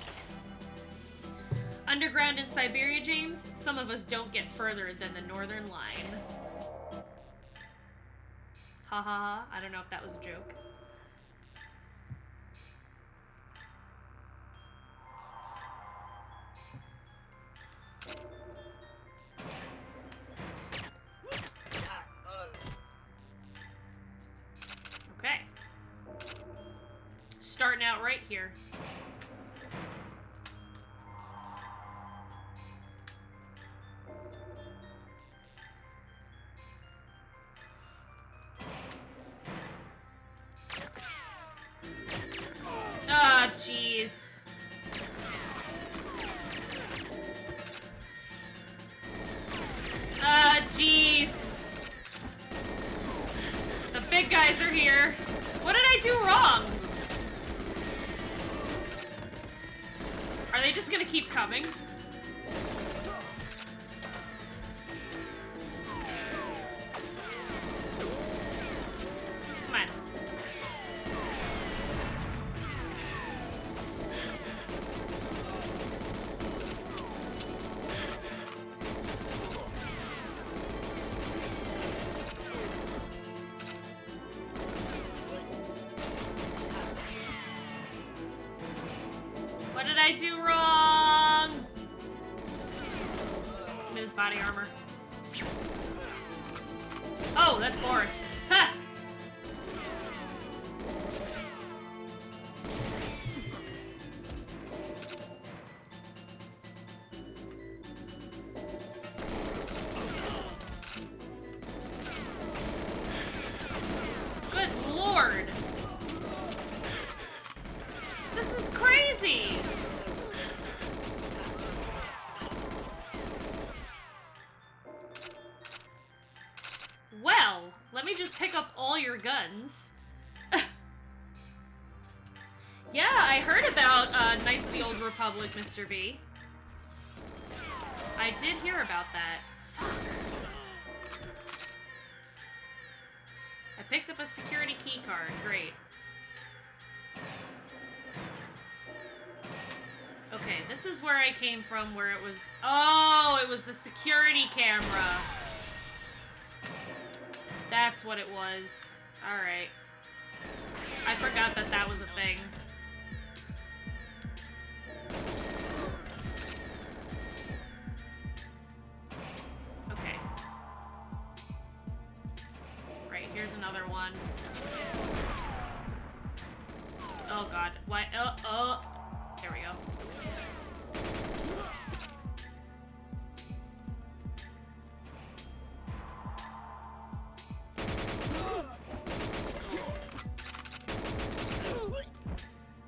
Underground in Siberia, James? Some of us don't get further than the northern line. Ha ha ha. I don't know if that was a joke. Okay. Starting out right here. Ah, jeez. Ah, jeez. The big guys are here. What did I do wrong? Are they just gonna keep coming? Come on. What did I do wrong? Give me this body armor. Oh, that's Boris. Ha! Good Lord. This is crazy! Well, let me just pick up all your guns. Yeah, I heard about Knights of the Old Republic, Mr. V. I did hear about that. Fuck. I picked up a security key card. Great. Okay, this is where I came from, where it was... Oh, it was the security camera. That's what it was. Alright. I forgot that that was a thing. Okay. Right, here's another one. Oh god. Why? Oh. There we go.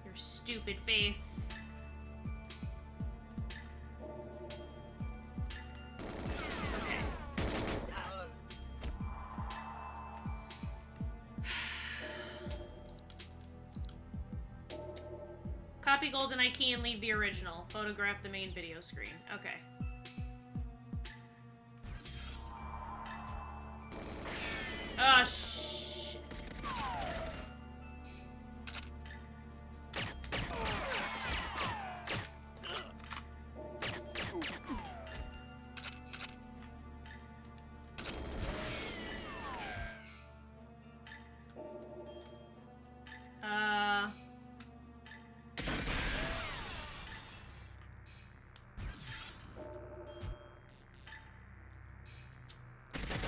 Your stupid face. Okay. Copy Goldeneye key and leave the original. Photograph the main video screen. Okay. Oh, shit.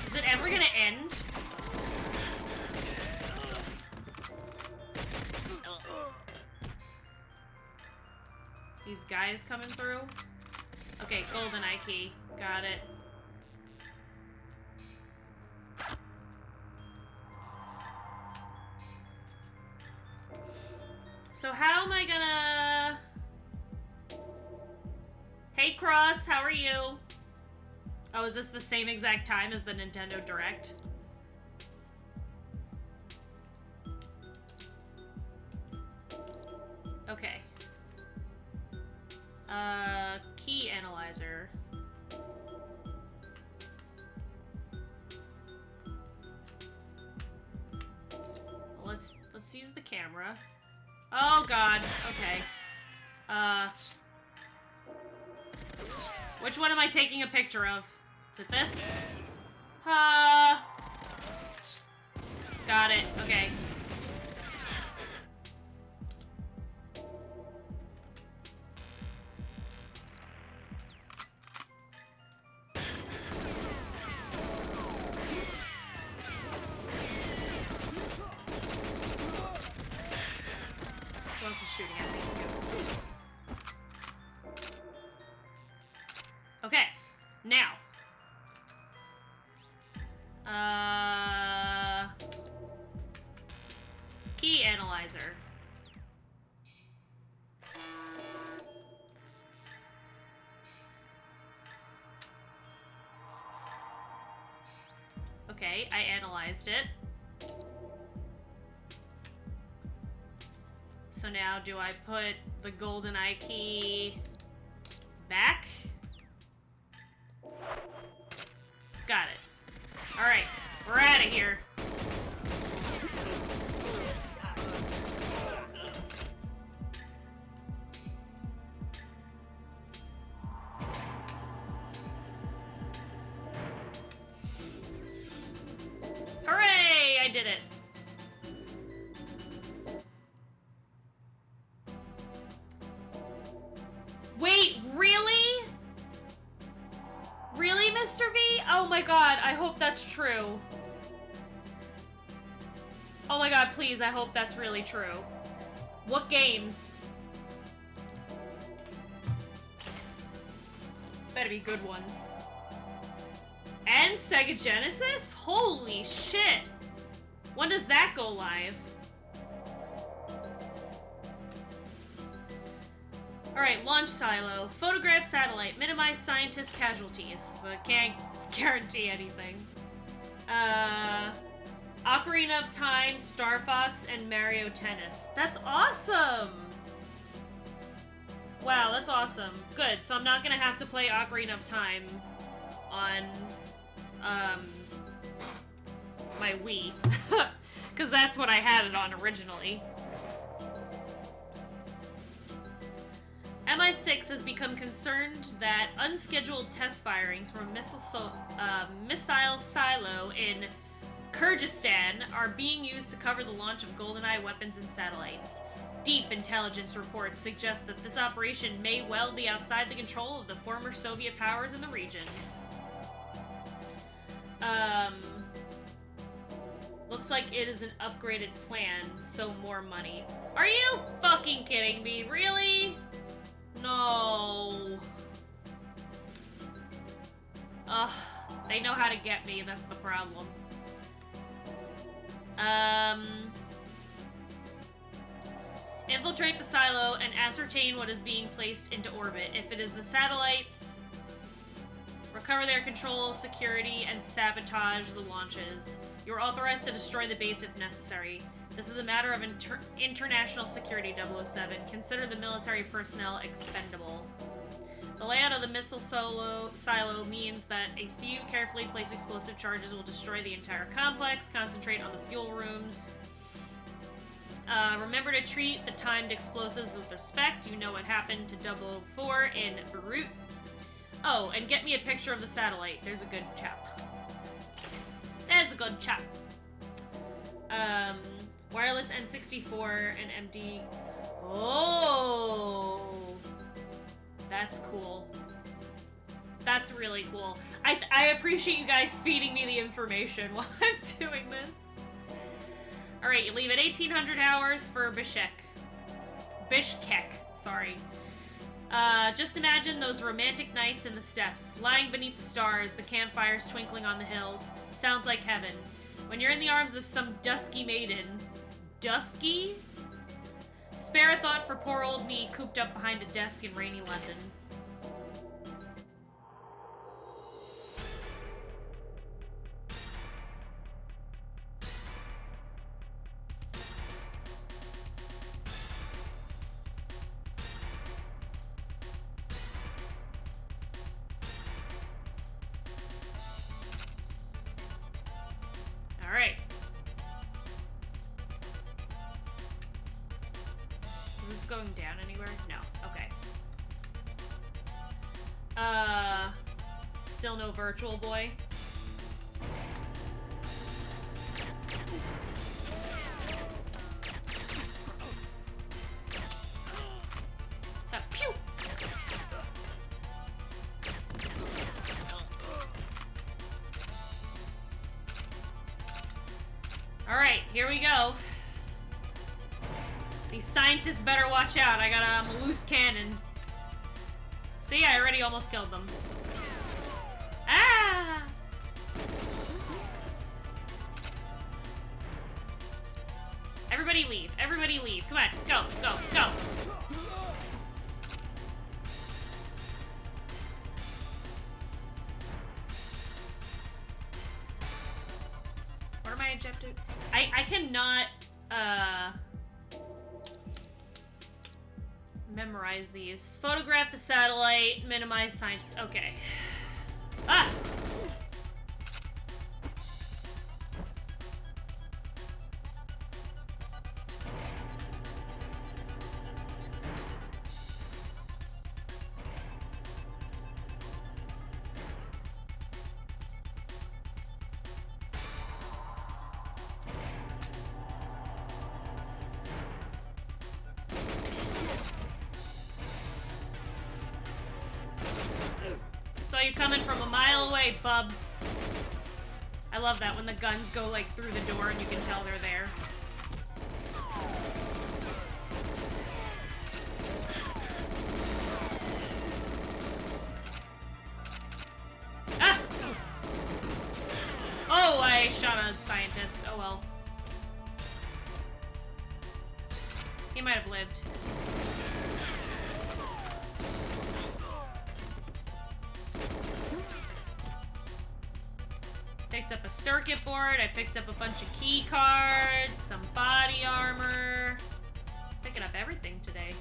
Is it ever gonna end? These guys coming through? Okay. Okay, Goldeneye key. Got it. So how am I gonna... Hey Cross, how are you? Oh, is this the same exact time as the Nintendo Direct? Okay. Key analyzer. Well, let's use the camera. Oh god, okay. Which one am I taking a picture of? Is it this? Got it, okay. Who else is shooting at me? Okay, now. Key analyzer. Okay, I analyzed it. So now, do I put the Goldeneye key back? Got it. Alright, we're out of here. Hooray! I did it. Wait, really? Really, Mr. V? Oh my god, I hope that's true. Oh my god, please, I hope that's really true. What games? Better be good ones. And Sega Genesis? Holy shit! When does that go live? Alright, launch silo. Photograph satellite. Minimize scientist casualties. But can't guarantee anything. Ocarina of Time, Star Fox, and Mario Tennis. That's awesome! Wow, that's awesome. Good, so I'm not gonna have to play Ocarina of Time on, my Wii. Because that's what I had it on originally. MI6 has become concerned that unscheduled test firings from missile silo in Kyrgyzstan are being used to cover the launch of Goldeneye weapons and satellites. Deep intelligence reports suggest that this operation may well be outside the control of the former Soviet powers in the region. Looks like it is an upgraded plan, so more money. Are you fucking kidding me? Really? No. Ugh, they know how to get me, that's the problem. Infiltrate the silo and ascertain what is being placed into orbit. If it is the satellites, recover their control, security, and sabotage the launches. You are authorized to destroy the base if necessary. This is a matter of international security, 007. Consider the military personnel expendable. The layout of the missile silo means that a few carefully placed explosive charges will destroy the entire complex. Concentrate on the fuel rooms. Remember to treat the timed explosives with respect. You know what happened to 004 in Beirut. Oh, and get me a picture of the satellite. There's a good chap. There's a good chap. Wireless N64 and MD. Oh, that's cool. That's really cool. I appreciate you guys feeding me the information while I'm doing this. Alright, you leave at 1800 hours for Bishkek. Sorry. Just imagine those romantic nights in the steppes, lying beneath the stars, the campfires twinkling on the hills. Sounds like heaven. When you're in the arms of some dusky maiden. Dusky? Spare a thought for poor old me cooped up behind a desk in rainy London. Alright. Is this going down anywhere? No. Okay. Still no virtual boy. Pew! Alright, here we go. These scientists better watch out. I got a loose cannon. See, I already almost killed them. Ah! Everybody leave. Everybody leave. Come on. Go, go, go. What are my objectives? I cannot, memorize these. Photograph the satellite, minimize science. Okay. Ah! Saw you coming from a mile away, bub. I love that when the guns go like through the door and you can tell they're there. Ah! Oh, I shot a scientist. Oh well. He might have lived. Picked up a circuit board, I picked up a bunch of key cards, some body armor. Picking up everything today.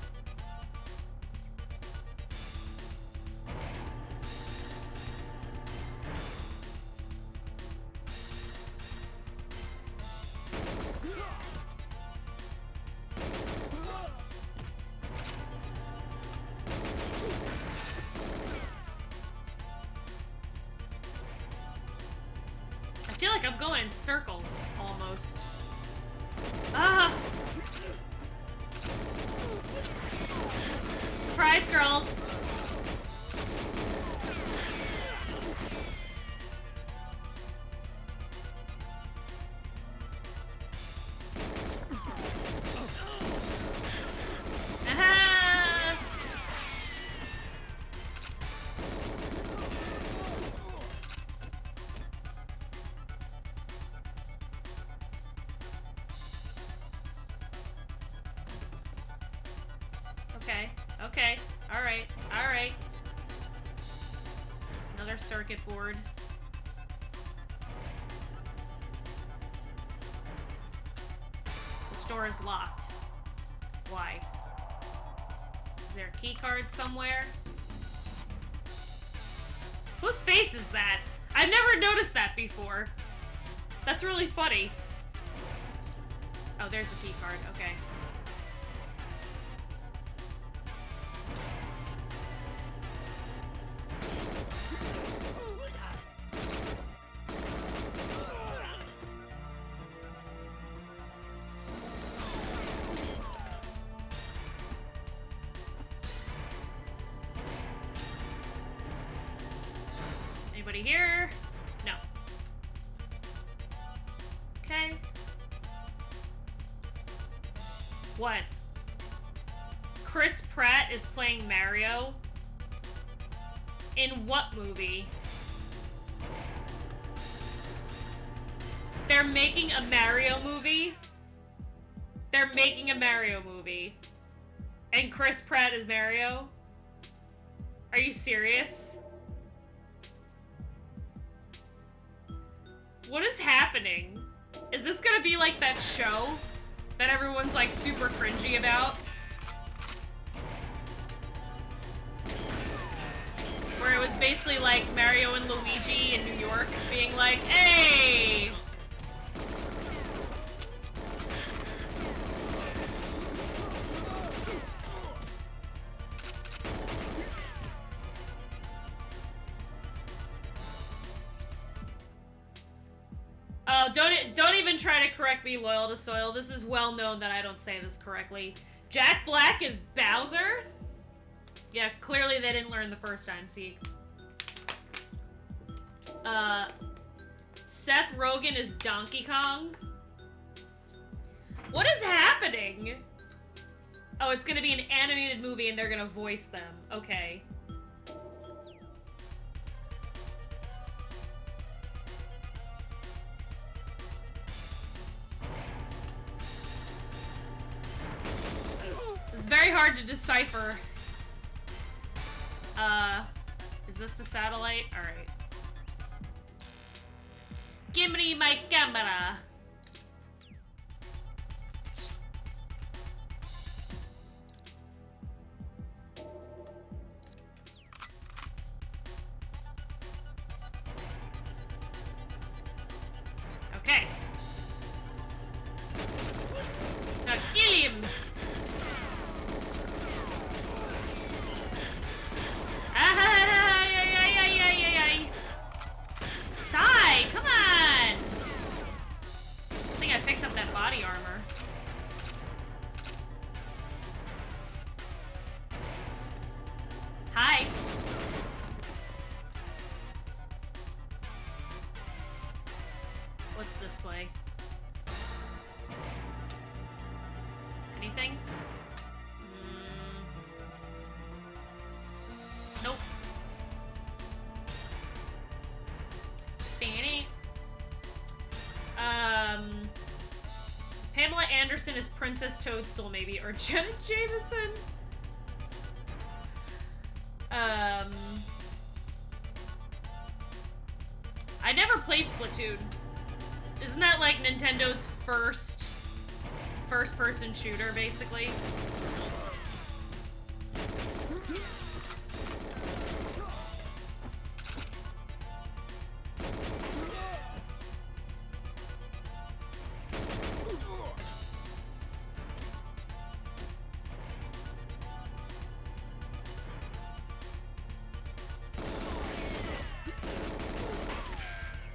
I feel like I'm going in circles, almost. Ah! Surprise, girls! Aha! Okay, okay, alright, alright. Another circuit board. This door is locked. Why? Is there a key card somewhere? Whose face is that? I've never noticed that before. That's really funny. Oh, there's the key card, okay. Anybody here? No. Okay. What? Chris Pratt is playing Mario? In what movie? They're making a Mario movie? They're making a Mario movie. And Chris Pratt is Mario? Are you serious? What is happening? Is this gonna be like that show that everyone's like super cringy about? Where it was basically like Mario and Luigi in New York being like, hey! Oh, don't even try to correct me, Loyal to Soil. This is well known that I don't say this correctly. Jack Black is Bowser? Yeah, clearly they didn't learn the first time, see. Seth Rogen is Donkey Kong? What is happening? Oh, it's gonna be an animated movie and they're gonna voice them. Okay. It's very hard to decipher. Is this the satellite? Alright. Give me my camera! Okay. Now kill him! Die! Come on! I think I picked up that body armor. Hi. What's this way? Anything? Nope. Pamela Anderson is Princess Toadstool, maybe, or Jenna Jameson. I never played Splatoon. Isn't that like Nintendo's first-person shooter, basically?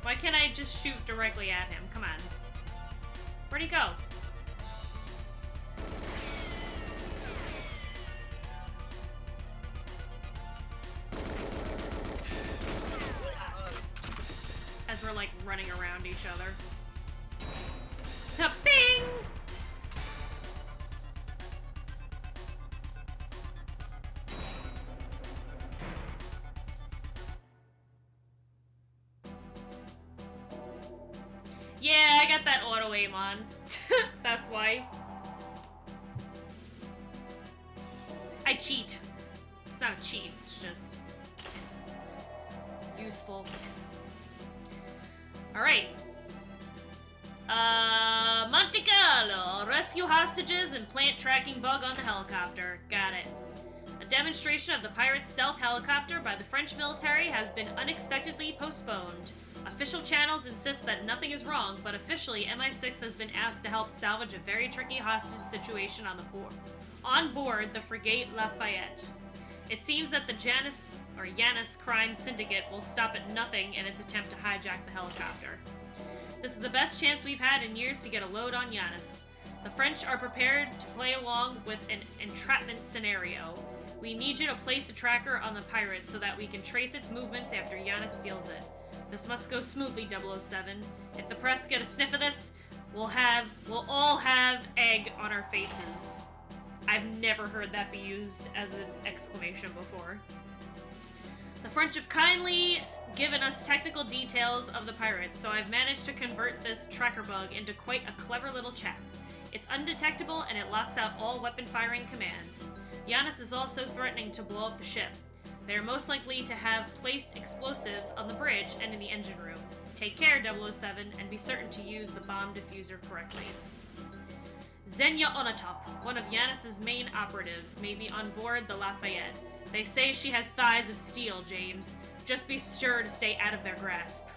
Why can't I just shoot directly at him? Come on. Where'd he go? As we're like running around each other. Bing! Yeah, I got that auto aim on. That's why. I cheat. It's not a cheat, it's just useful. Alright. Monte Carlo. Rescue hostages and plant tracking bug on the helicopter. Got it. A demonstration of the pirate stealth helicopter by the French military has been unexpectedly postponed. Official channels insist that nothing is wrong, but officially MI6 has been asked to help salvage a very tricky hostage situation on board the frigate Lafayette. It seems that the Janus crime syndicate will stop at nothing in its attempt to hijack the helicopter. This is the best chance we've had in years to get a load on Janus. The French are prepared to play along with an entrapment scenario. We need you to place a tracker on the pirate so that we can trace its movements after Janus steals it. This must go smoothly, 007. If the press get a sniff of this, we'll all have egg on our faces. I've never heard that be used as an exclamation before. The French have kindly given us technical details of the pirates, so I've managed to convert this tracker bug into quite a clever little chap. It's undetectable and it locks out all weapon firing commands. Giannis is also threatening to blow up the ship. They're most likely to have placed explosives on the bridge and in the engine room. Take care, 007, and be certain to use the bomb diffuser correctly. Xenia Onatop, one of Giannis's main operatives, may be on board the Lafayette. They say she has thighs of steel, James. Just be sure to stay out of their grasp.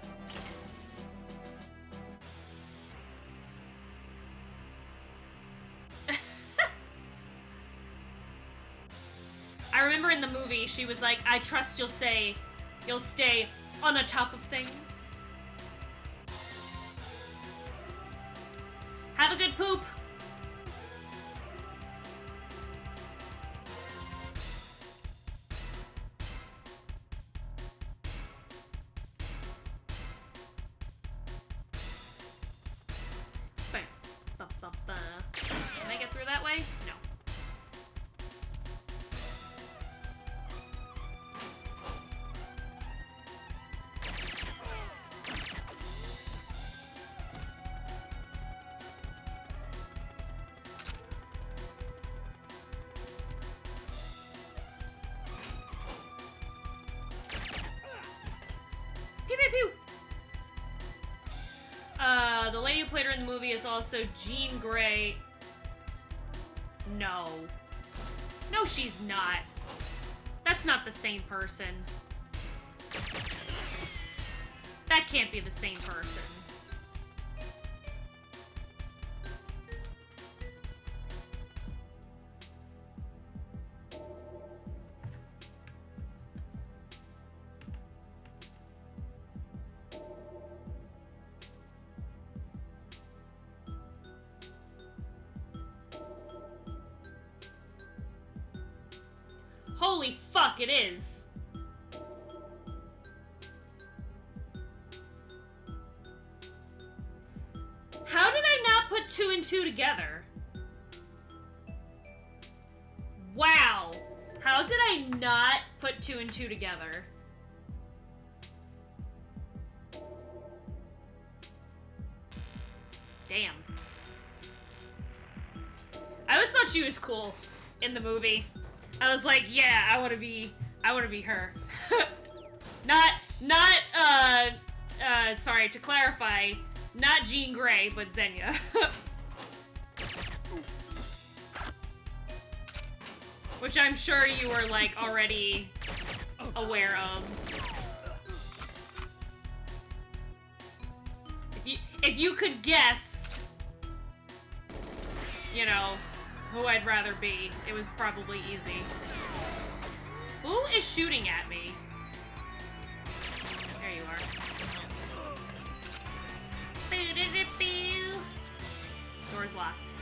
I remember in the movie, she was like, I trust you'll stay on the top of things. Have a good poop. Can I get through that way? No. Pew pew pew! The lady who played her in the movie is also Jean Grey. No. No, she's not. That's not the same person. That can't be the same person. Holy fuck, it is. How did I not put 2 and 2 together? Wow. How did I not put 2 and 2 together? Damn. I always thought she was cool in the movie. I was like, yeah, I want to be her. Sorry, to clarify, not Jean Grey, but Xenia. Which I'm sure you were, like, already aware of. If you could guess, you know, who I'd rather be, it was probably easy. Who is shooting at me? There you are. Door's locked.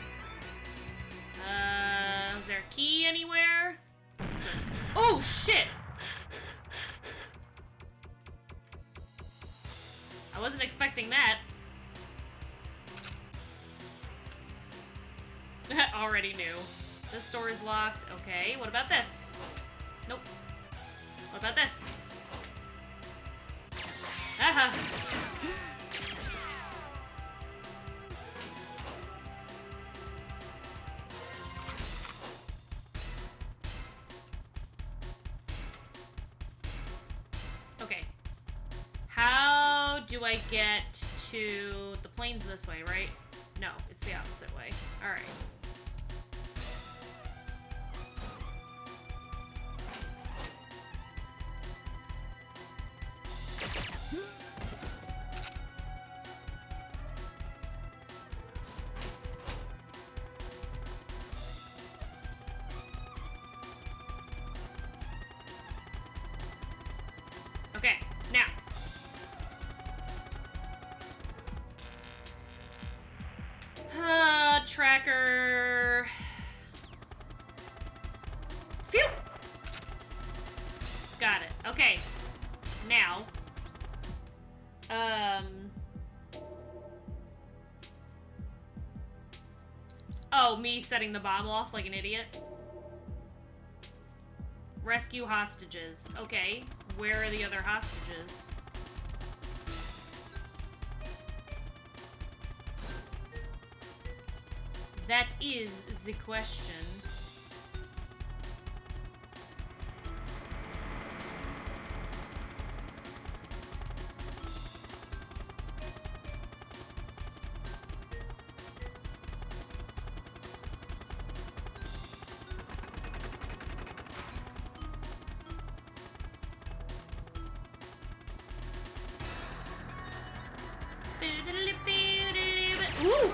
Is there a key anywhere? What's this? Oh, shit! I wasn't expecting that. Already knew. This door is locked. Okay, what about this? Nope. What about this? Aha! Okay. How do I get to... The plane's this way, right? No, it's the opposite way. Alright. Okay, now. Tracker. Oh, me setting the bomb off like an idiot? Rescue hostages. Okay, where are the other hostages? That is the question. Ooh!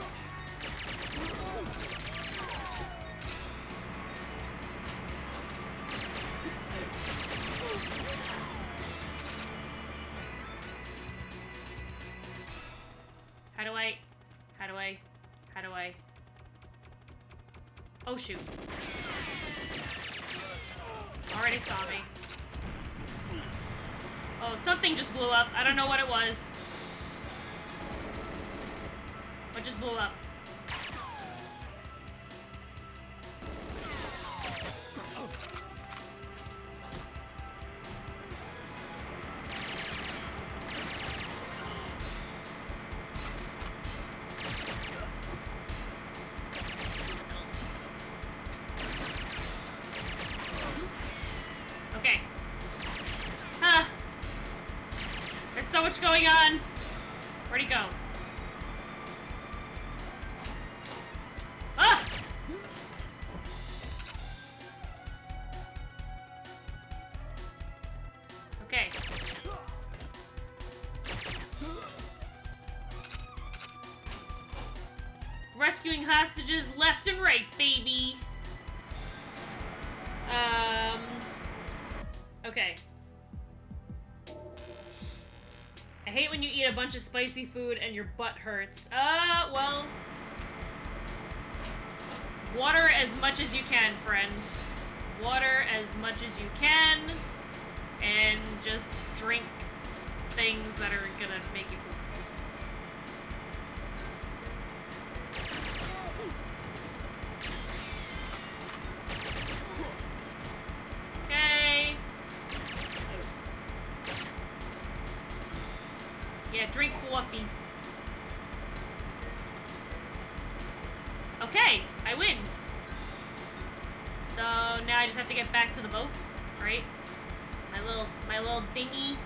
How do I? Oh shoot. Already saw me. Oh, something just blew up. I don't know what it was. What just blew up? Okay. Huh. There's so much going on. Where'd he go? Ah! Okay. Rescuing hostages left and right, baby. Okay. I hate when you eat a bunch of spicy food and your butt hurts. Well... Water as much as you can, friend. Water as much as you can. And just drink things that are gonna make you poop. Okay. Yeah, drink coffee. Okay, I win. So now I just have to get back to the boat, right? My little dinghy.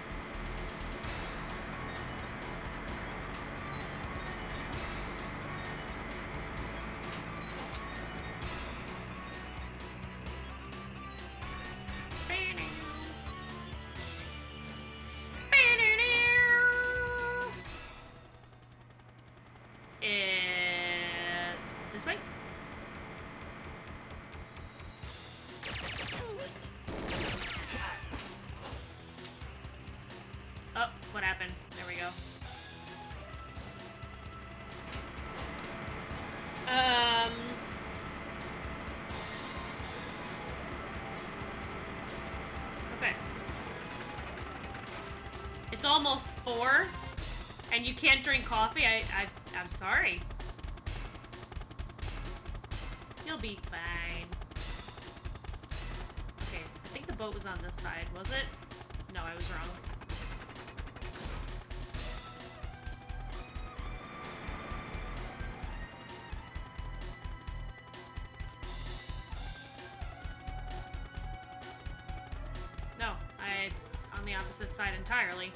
This way? Oh, what happened? There we go. Okay. It's almost 4, and you can't drink coffee? I'm sorry. You'll be fine. Okay, I think the boat was on this side, was it? No, I was wrong. No, it's on the opposite side entirely.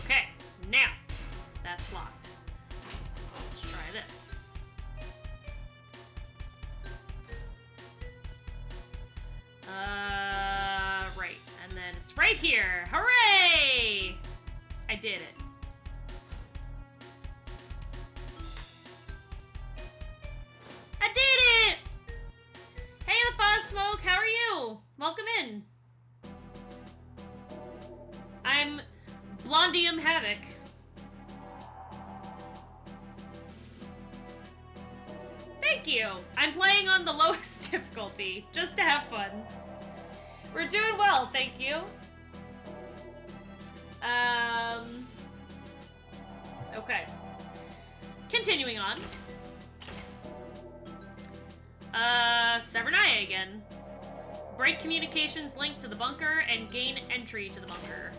Okay, now that's locked. Let's try this. Right, and then it's right here. Hooray! I did it. I did it! Hey, the Fuzz Smoke, how are you? Welcome in. I'm Blondium Havok. Thank you. I'm playing on the lowest difficulty, just to have fun. We're doing well, thank you. Okay. Continuing on. Save&Raid again. Break communications link to the bunker and gain entry to the bunker.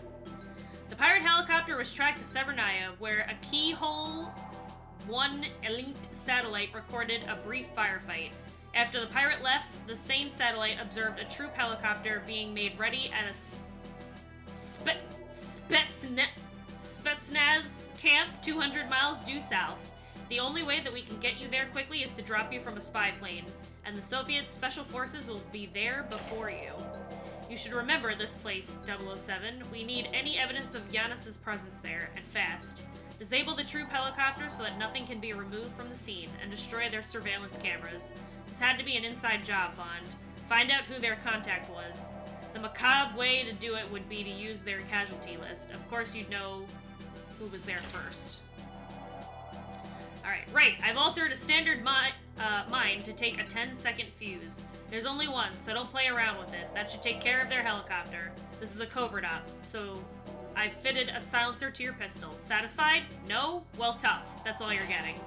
The pirate helicopter was tracked to Save&Raid, where a Keyhole 1 elite satellite recorded a brief firefight. After the pirate left, the same satellite observed a troop helicopter being made ready at a Spetsnaz camp 200 miles due south. The only way that we can get you there quickly is to drop you from a spy plane, and the Soviet Special Forces will be there before you. You should remember this place, 007. We need any evidence of Yanis's presence there, and fast. Disable the troop helicopter so that nothing can be removed from the scene, and destroy their surveillance cameras. This had to be an inside job, Bond. Find out who their contact was. The macabre way to do it would be to use their casualty list. Of course you'd know who was there first. Alright, right. I've altered a standard mine to take a 10-second fuse. There's only one, so don't play around with it. That should take care of their helicopter. This is a covert op, so I've fitted a silencer to your pistol. Satisfied? No? Well, tough. That's all you're getting.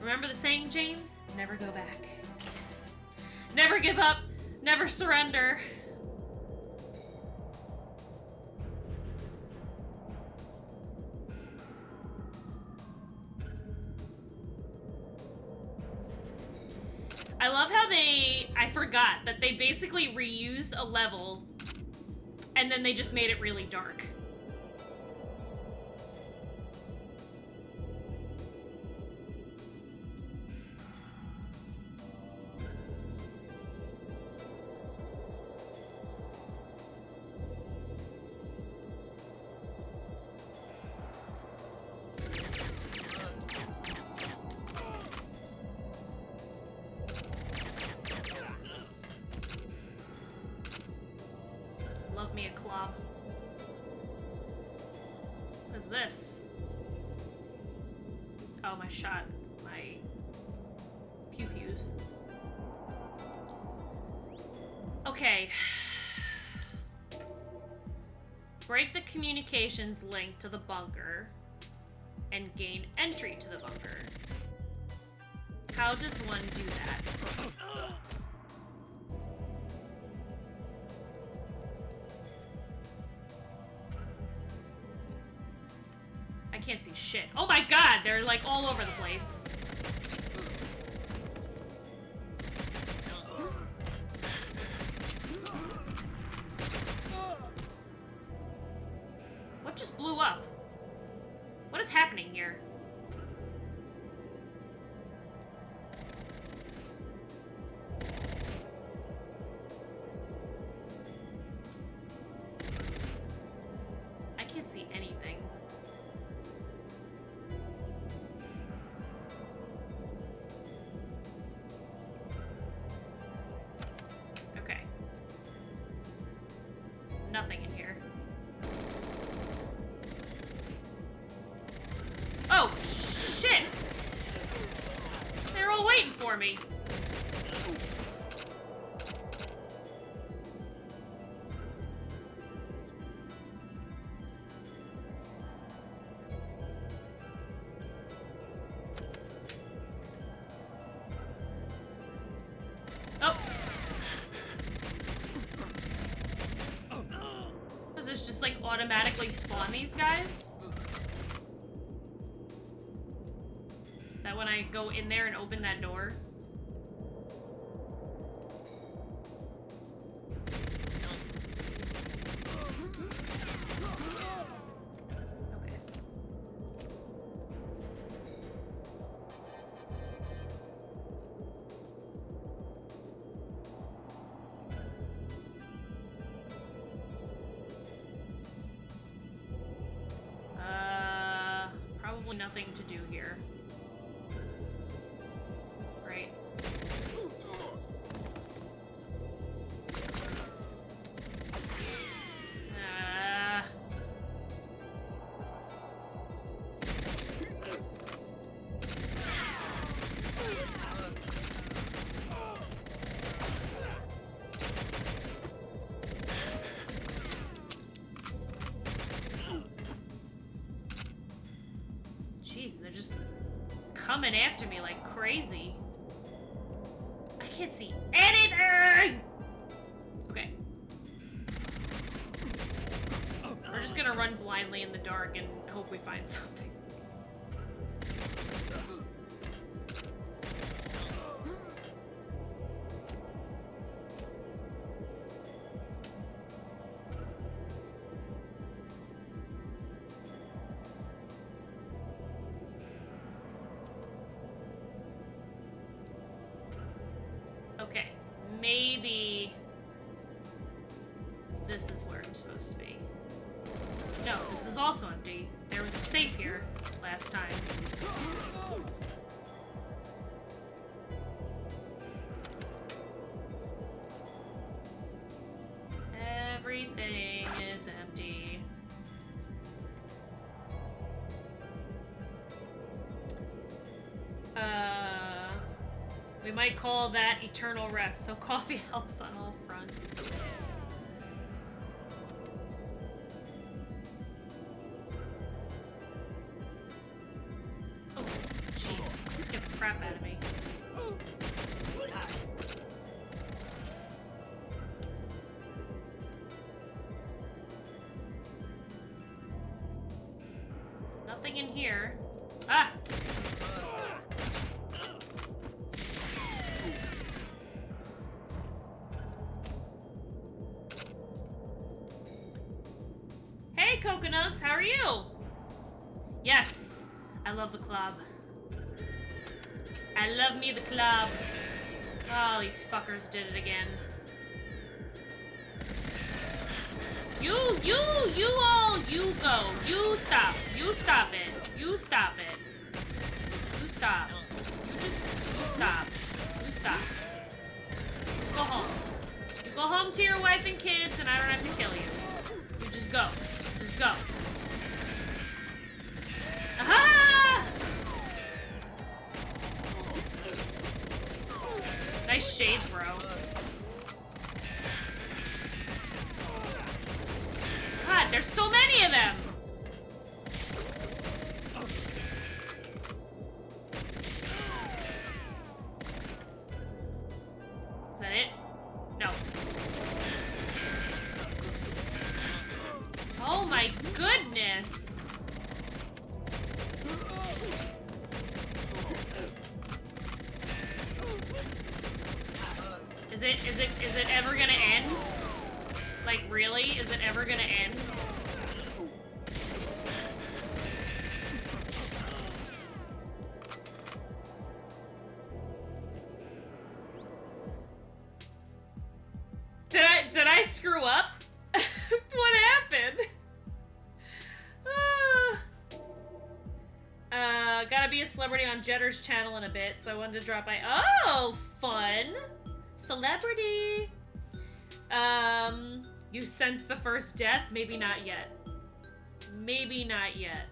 Remember the saying, James? Never go back. Never give up. Never surrender. I love how I forgot that they basically reused a level and then they just made it really dark. Love me a clob. What is this? Oh, my shot. My pew-pews. Okay. Break the communications link to the bunker and gain entry to the bunker. How does one do that? I can't see shit. Oh my god, they're like all over the place. What just blew up? What is happening here? I can't see anything. Okay. Nothing in here. Oh, shit! They're all waiting for me. Oh. Does this just like automatically spawn these guys? That when I go in there and open that door? Okay. Probably nothing to do here. Right. just coming after me like crazy. I can't see anything! Okay. We're just gonna run blindly in the dark and hope we find something. Okay, maybe this is where I'm supposed to be. No, this is also empty. There was a safe here last time. Everything is empty. We might call that eternal rest, so coffee helps on all fronts. Oh, jeez. Scared the crap out of me. Nothing in here. Ah! Hey, Coconuts, how are you? Yes, I love the club. I love me the club. Oh, these fuckers did it again. You go. You stop. You stop it. You stop it. You stop. You stop. You stop. Go home. You go home to your wife and kids, and I don't have to kill you. You just go. Just go. Aha! Nice shades, bro. God, there's so many of them! Is that it? No. Oh my goodness! Is it ever gonna end? Like, really? Is it ever gonna end? Did I screw up? What happened? Gotta be a celebrity on Jetter's channel in a bit, so I wanted to drop by. Oh, fun! Celebrity! You sense the first death? Maybe not yet. Maybe not yet.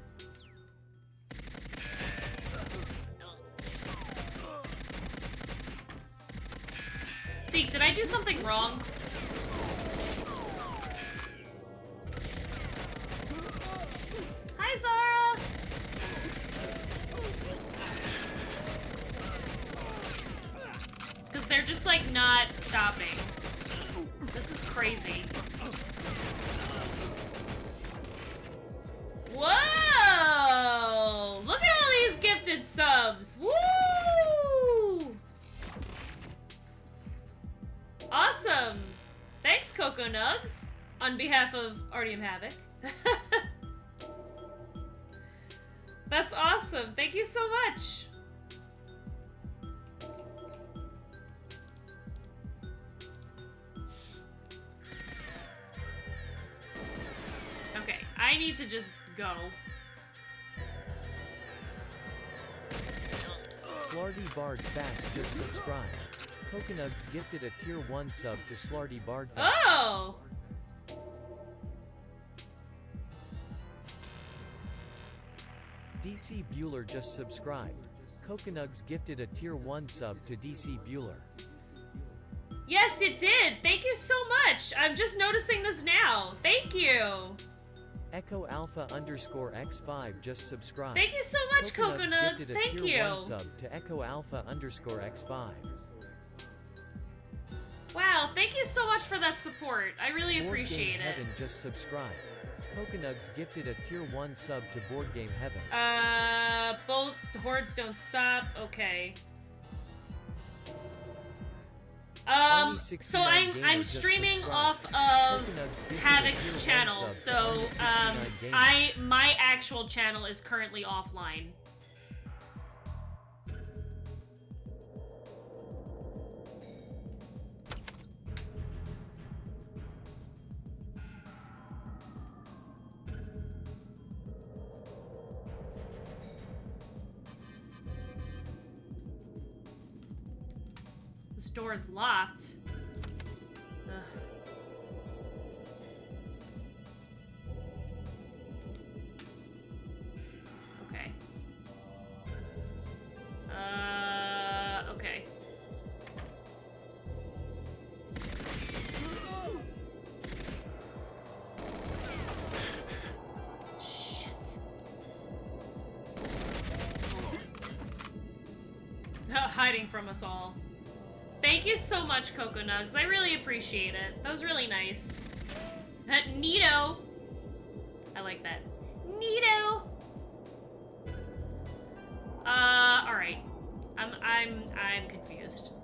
Seek, did I do something wrong? Hi, Zara! Because they're just, like, not stopping. This is crazy. Whoa! Look at all these gifted subs! Woo! Awesome! Thanks, Coco Nugs, on behalf of Artyom Havok. That's awesome. Thank you so much. Okay, I need to just go. Slarty Bard Fast just subscribed. Coconuts gifted a tier 1 sub to Slarty Bard Fast. Oh! DC Bueller just subscribed. Coconuts gifted a tier 1 sub to DC Bueller. Yes, it did! Thank you so much! I'm just noticing this now. Thank you! Echo Alpha underscore X5 just subscribed. Thank you so much, Coconuts. Gifted a Thank tier you. 1 sub to Echo Alpha underscore X5. Wow, thank you so much for that support. I really Board appreciate Game it. Heaven just subscribed. Coconuts gifted a tier 1 sub to Board Game Heaven. Both hordes don't stop. Okay. So I'm streaming off of Havok's channel. So my actual channel is currently offline. This door is locked. Ugh. Okay. Okay. Shit. Hiding from us all. Thank you so much, Coconugs. I really appreciate it. That was really nice. Neato. I like that. Neato. Alright. I'm confused.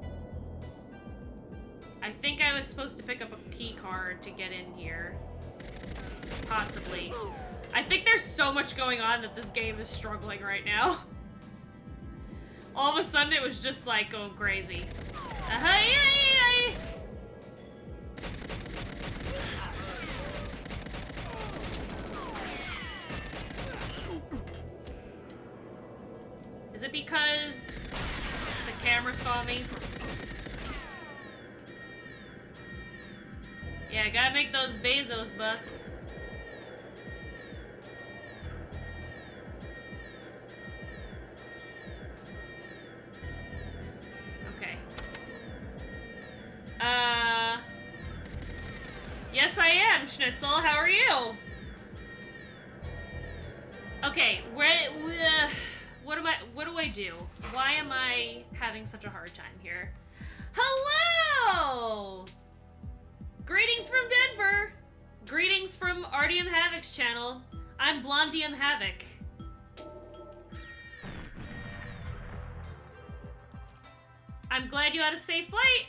I think I was supposed to pick up a key card to get in here. Possibly. I think there's so much going on that this game is struggling right now. All of a sudden it was just like going crazy. Is it because the camera saw me? Yeah, gotta make those Bezos bucks. Okay. Yes I am, Schnitzel. How are you? Okay, what do I do? Why am I having such a hard time here? Hello! Greetings from Denver! Greetings from Artyom Havok's channel. I'm Blondium Havok. I'm glad you had a safe flight!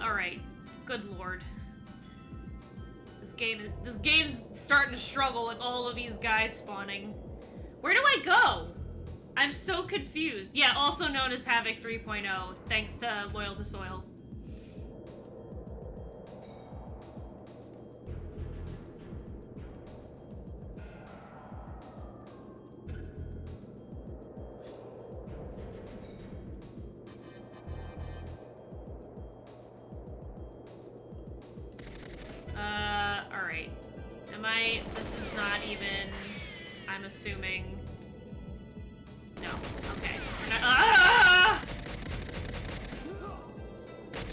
Alright. Good lord. This game's starting to struggle with all of these guys spawning. Where do I go? I'm so confused. Yeah, also known as Havok 3.0, thanks to Loyal to Soil. Alright. This is not even, I'm assuming. No. Okay.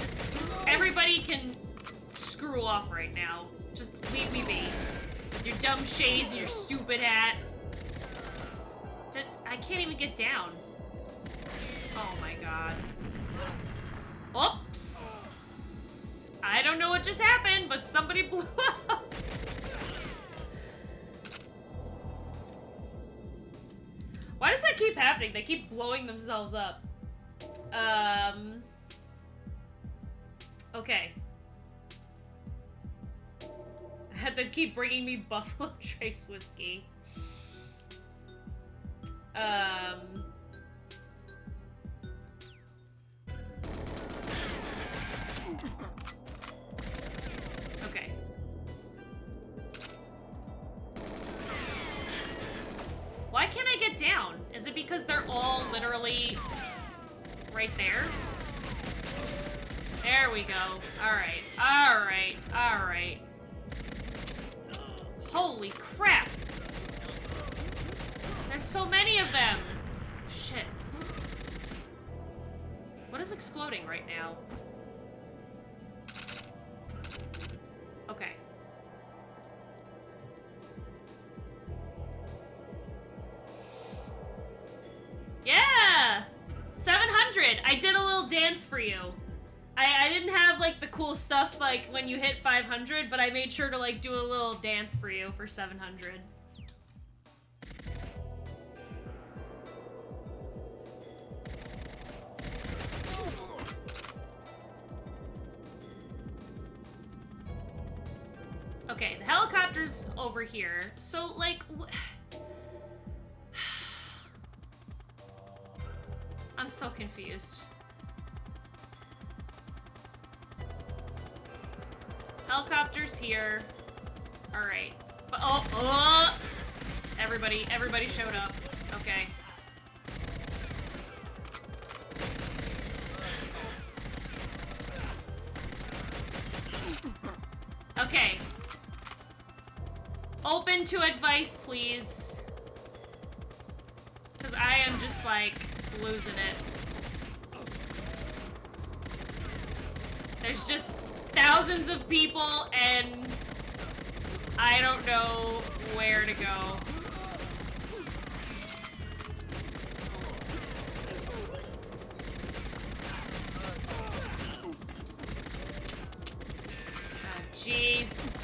Just everybody can screw off right now. Just leave me be. With your dumb shades and your stupid hat. I can't even get down. Oh my god. Oops! I don't know what just happened, but somebody blew up. Why does that keep happening? They keep blowing themselves up. Okay. They keep bringing me Buffalo Trace whiskey. Okay. Why can't I get down? Is it because they're all literally right there? There we go. Alright. Alright. Alright. Holy crap! There's so many of them! Shit. What is exploding right now? Okay. Yeah! 700! I did a little dance for you. I didn't have, like, the cool stuff, like, when you hit 500, but I made sure to, like, do a little dance for you for 700. Okay, the helicopter's over here. So, like... I'm so confused. Helicopter's here. Alright. Oh! Everybody showed up. Okay. Okay. Open to advice, please. Because I am just, like, losing it. There's just thousands of people, and I don't know where to go. Jeez.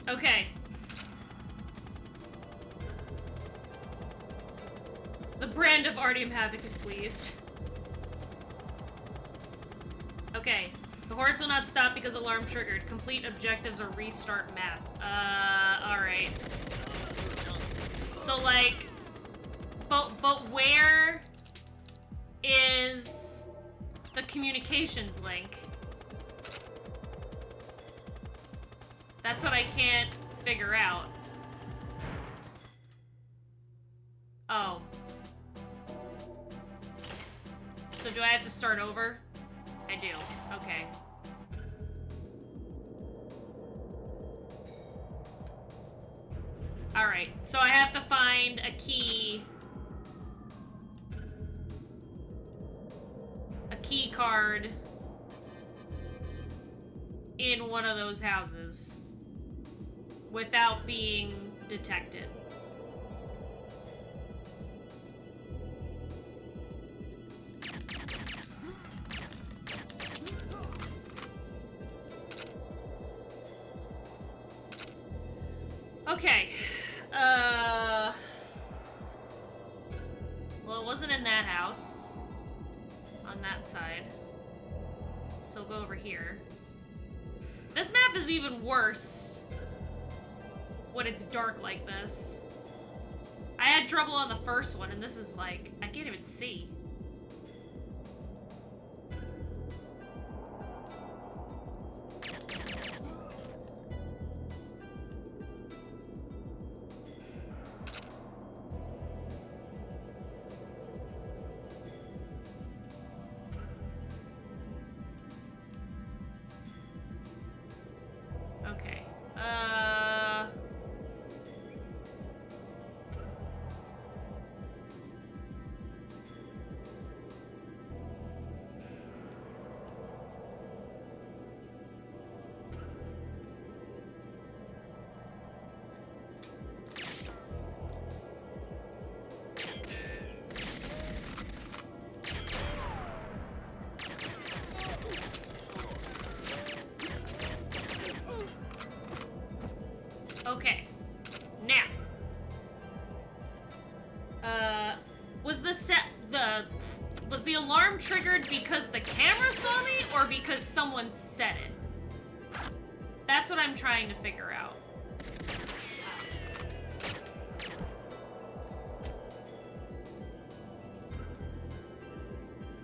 Okay. The brand of Artyom Havok is pleased. Okay. The hordes will not stop because alarm triggered. Complete objectives or restart map. Alright. So, like... But where is the communications link? That's what I can't figure out. Oh. So do I have to start over? I do. Okay. Alright, so I have to find a key. A key card in one of those houses without being detected. Okay. Well, it wasn't in that house. On that side. So we'll go over here. This map is even worse when it's dark like this. I had trouble on the first one, and this is like, I can't even see. Okay. Okay. Now. Was the alarm triggered because the camera saw me or because someone said it? That's what I'm trying to figure out.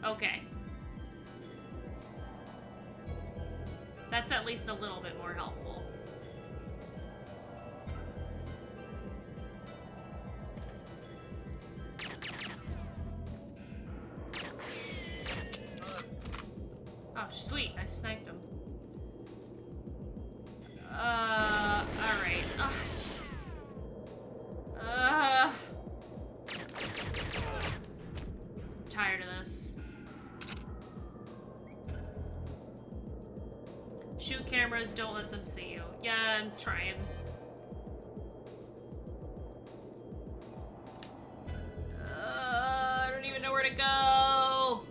Okay. That's at least a little bit more helpful. Oh, sweet. I sniped him. Alright. I'm tired of this. Shoot cameras, don't let them see you. Yeah, I'm trying. I don't even know where to go.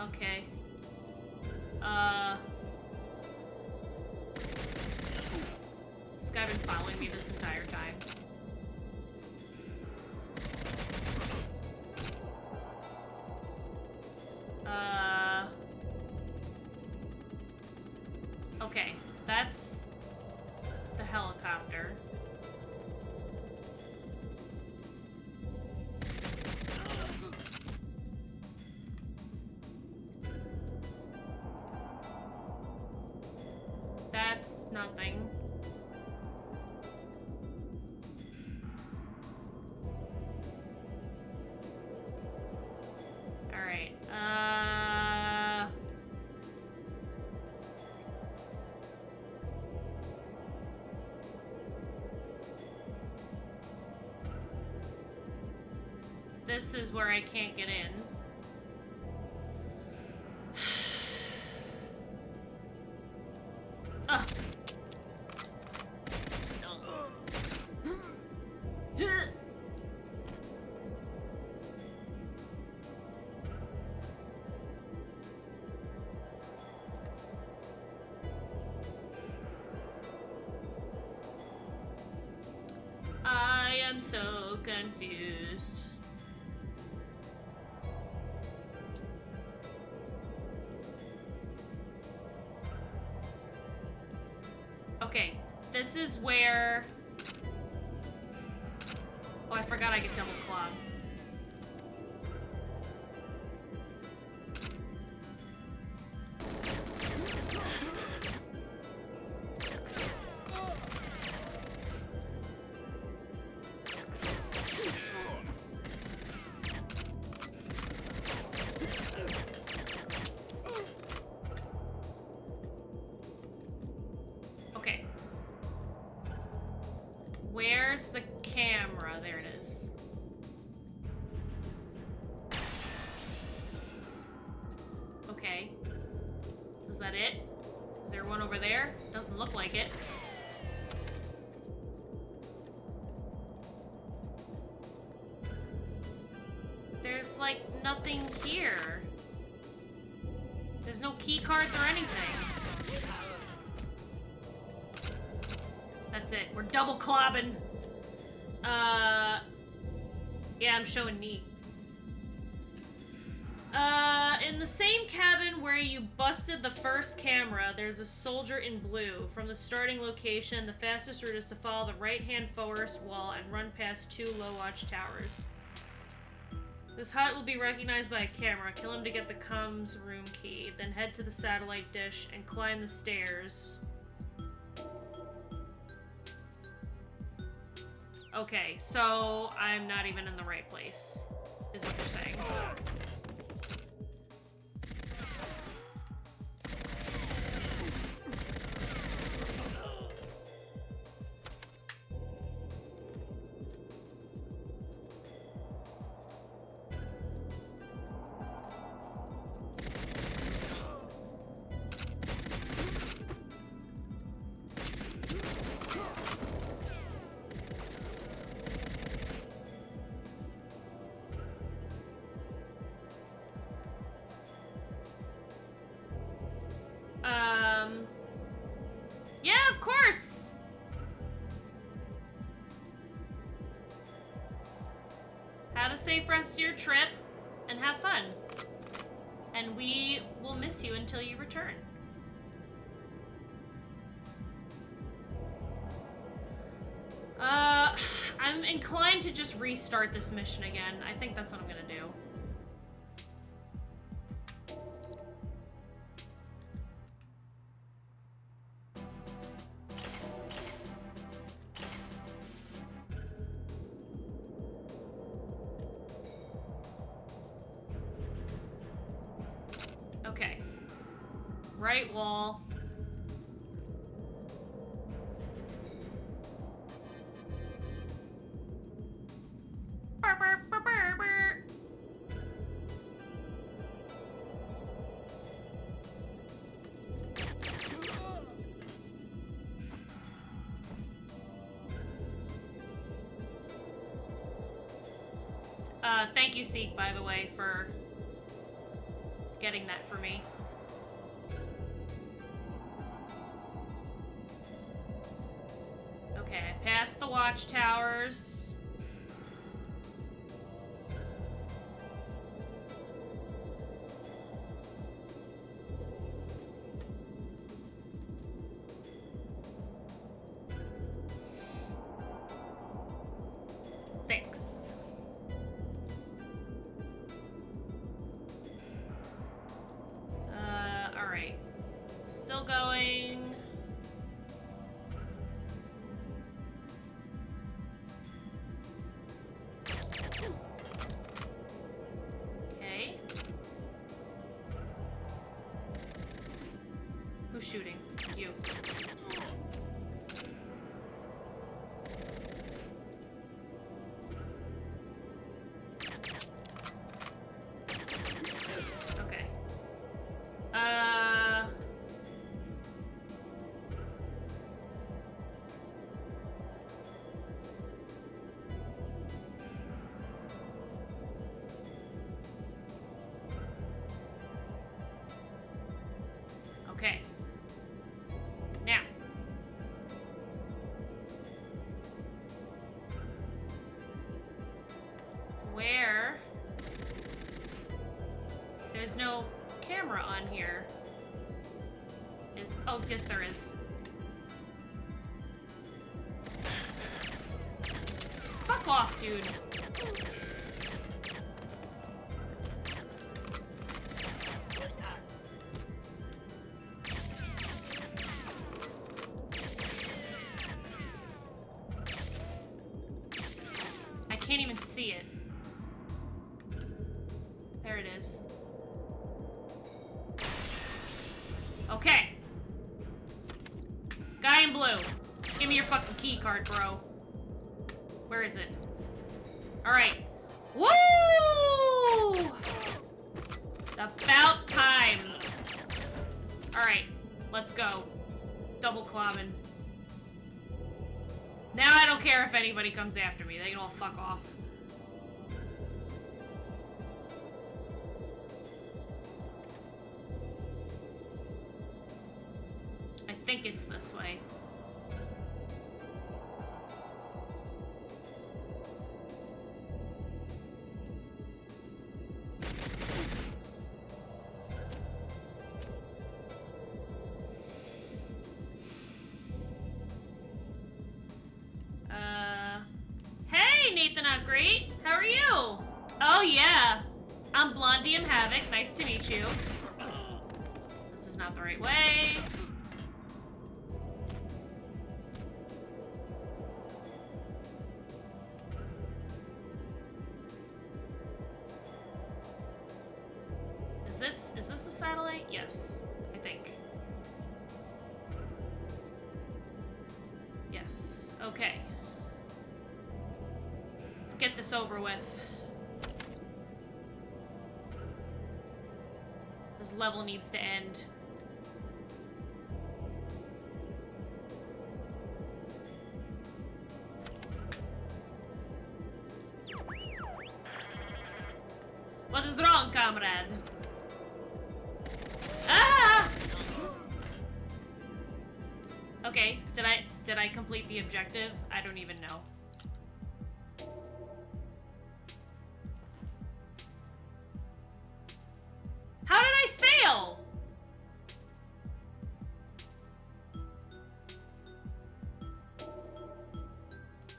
Okay. This guy been following me this entire time. Okay, that's the helicopter. That's nothing. All right. This is where I can't get in. Ugh. I am so confused. Okay, this is where... Oh, I forgot I get double club. Okay. Where's the camera? There it is. Okay. Is that it? Is there one over there? Doesn't look like it. There's like nothing here. There's no key cards or anything. That's it. We're double clobbing. Yeah, I'm showing neat. In the same cabin where you busted the first camera, there's a soldier in blue. From the starting location, the fastest route is to follow the right-hand forest wall and run past 2 low watch towers. This hut will be recognized by a camera. Kill him to get the comms room key. Then head to the satellite dish and climb the stairs. Okay, so I'm not even in the right place, is what you're saying. Yeah, of course! Have a safe rest of your trip, and have fun. And we will miss you until you return. I'm inclined to just restart this mission again. I think that's what I'm gonna do. Right wall. Burr, burr, burr, burr, burr. Thank you, Seek, by the way, for getting that for me. Okay, I passed the watchtowers. Thanks. Alright. Still going. Okay. Who's shooting? You. Okay. Okay. Now. Where? There's no camera on here. Oh, yes there is. Fuck off, dude. I can't even see it. There it is. Okay. Guy in blue. Give me your fucking key card, bro. Where is it? Alright. Woo! About time. Alright. Let's go. Double clobbing. Now I don't care if anybody comes after me. They can all fuck off. I think it's this way. Hey, Nathan, not great. How are you? Oh yeah, I'm Blondie and Havok. Nice to meet you. This is not the right way. Is this the satellite? Yes, I think. Yes, okay. Let's get this over with. This level needs to end. What is wrong, comrade? Ah! Okay, did I complete the objective? I don't even know. How did I fail?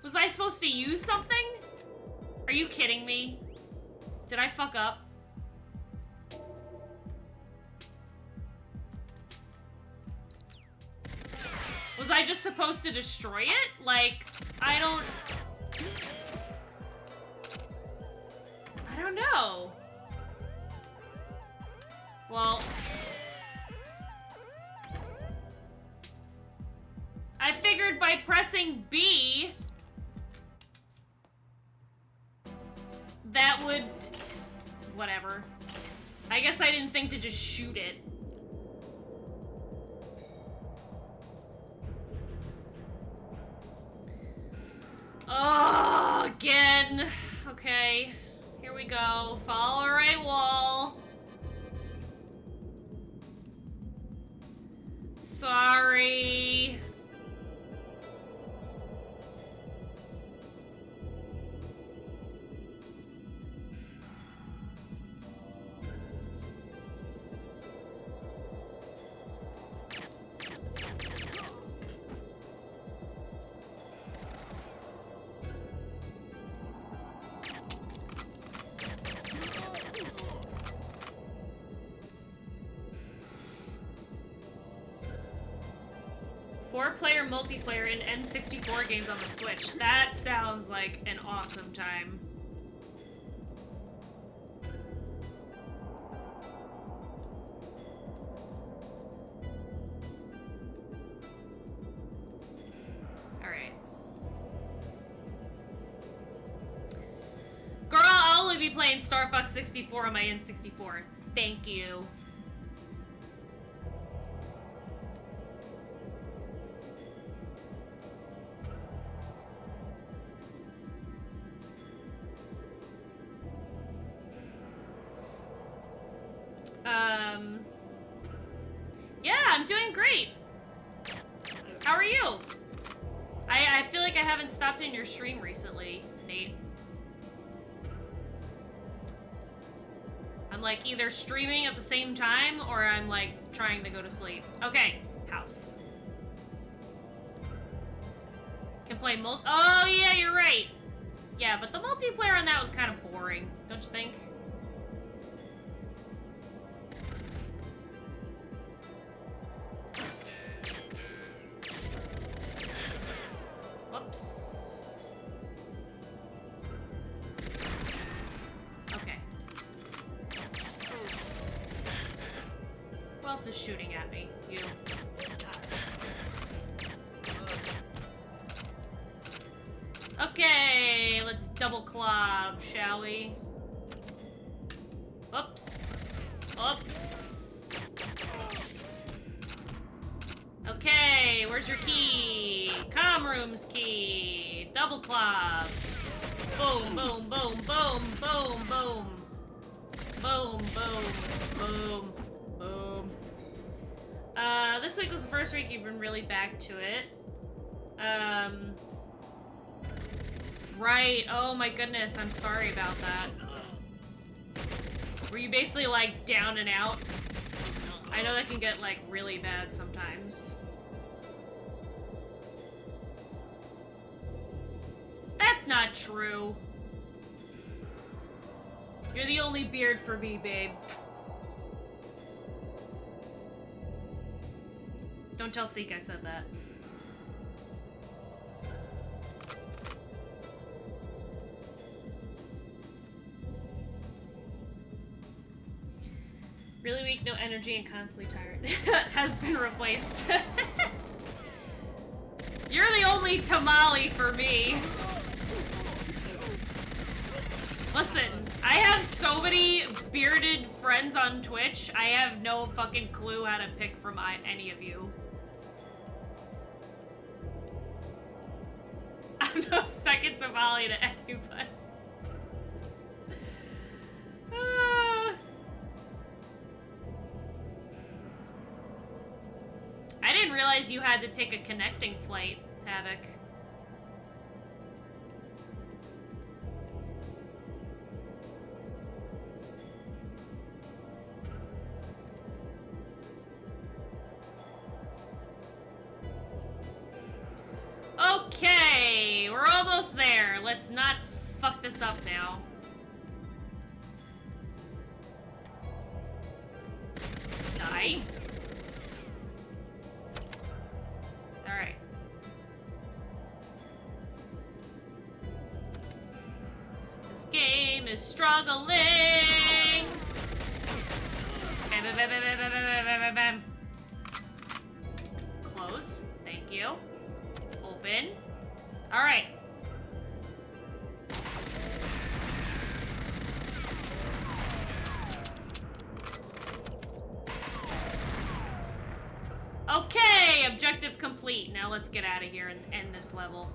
Was I supposed to use something? Are you kidding me? Did I fuck up? Was I just supposed to destroy it? Like, I don't know. Well, I figured by pressing B, that would... Whatever. I guess I didn't think to just shoot it. Oh, again. Okay. Here we go. Follow the right wall. Sorry. Four-player multiplayer in N64 games on the Switch. That sounds like an awesome time. Alright. Girl, I'll only be playing Star Fox 64 on my N64. Thank you. Yeah, I'm doing great. How are you? I feel like I haven't stopped in your stream recently, Nate. I'm like either streaming at the same time or I'm like trying to go to sleep. Okay, house. Can play oh yeah, you're right. Yeah, but the multiplayer on that was kind of boring, don't you think? Whoops. Okay. Who else is shooting at me? You. Okay, let's double club, shall we? Oops. Oops. Okay, where's your key? Comm room's key. Double club. Boom, boom, boom, boom, boom, boom. Boom, boom, boom, boom. This week was the first week you've been really back to it. Right. Oh my goodness, I'm sorry about that. Were you basically like down and out? I know that can get like really bad sometimes. That's not true. You're the only beard for me, babe. Don't tell Seek I said that. Really weak, no energy, and constantly tired. Has been replaced. You're the only tamale for me. Listen, I have so many bearded friends on Twitch, I have no fucking clue how to pick from any of you. I'm no second tamale to anybody. I didn't realize you had to take a connecting flight, Havok. Okay, we're almost there. Let's not fuck this up now. Die. Alright. This game is struggling. Bam, bam, bam, bam, bam, bam, bam, bam, bam. Close. Thank you. Open. Alright. Okay, objective complete. Now let's get out of here and end this level.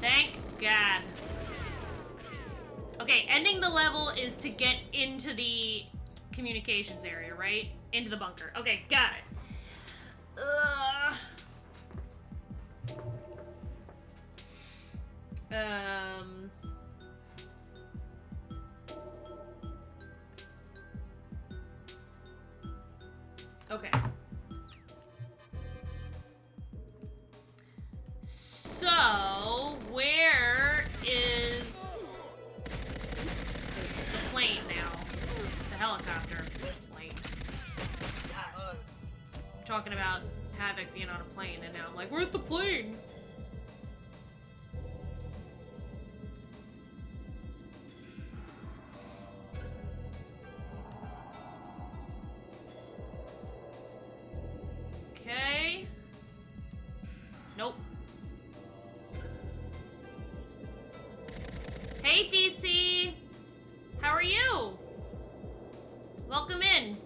Thank God. Okay, ending the level is to get into the communications area, right? Into the bunker. Okay, got it. Okay. So, where is the plane now? The helicopter plane. I'm talking about Havok being on a plane, and now I'm like, where's the plane? Okay. Nope. Hey, DC! How are you? Welcome in.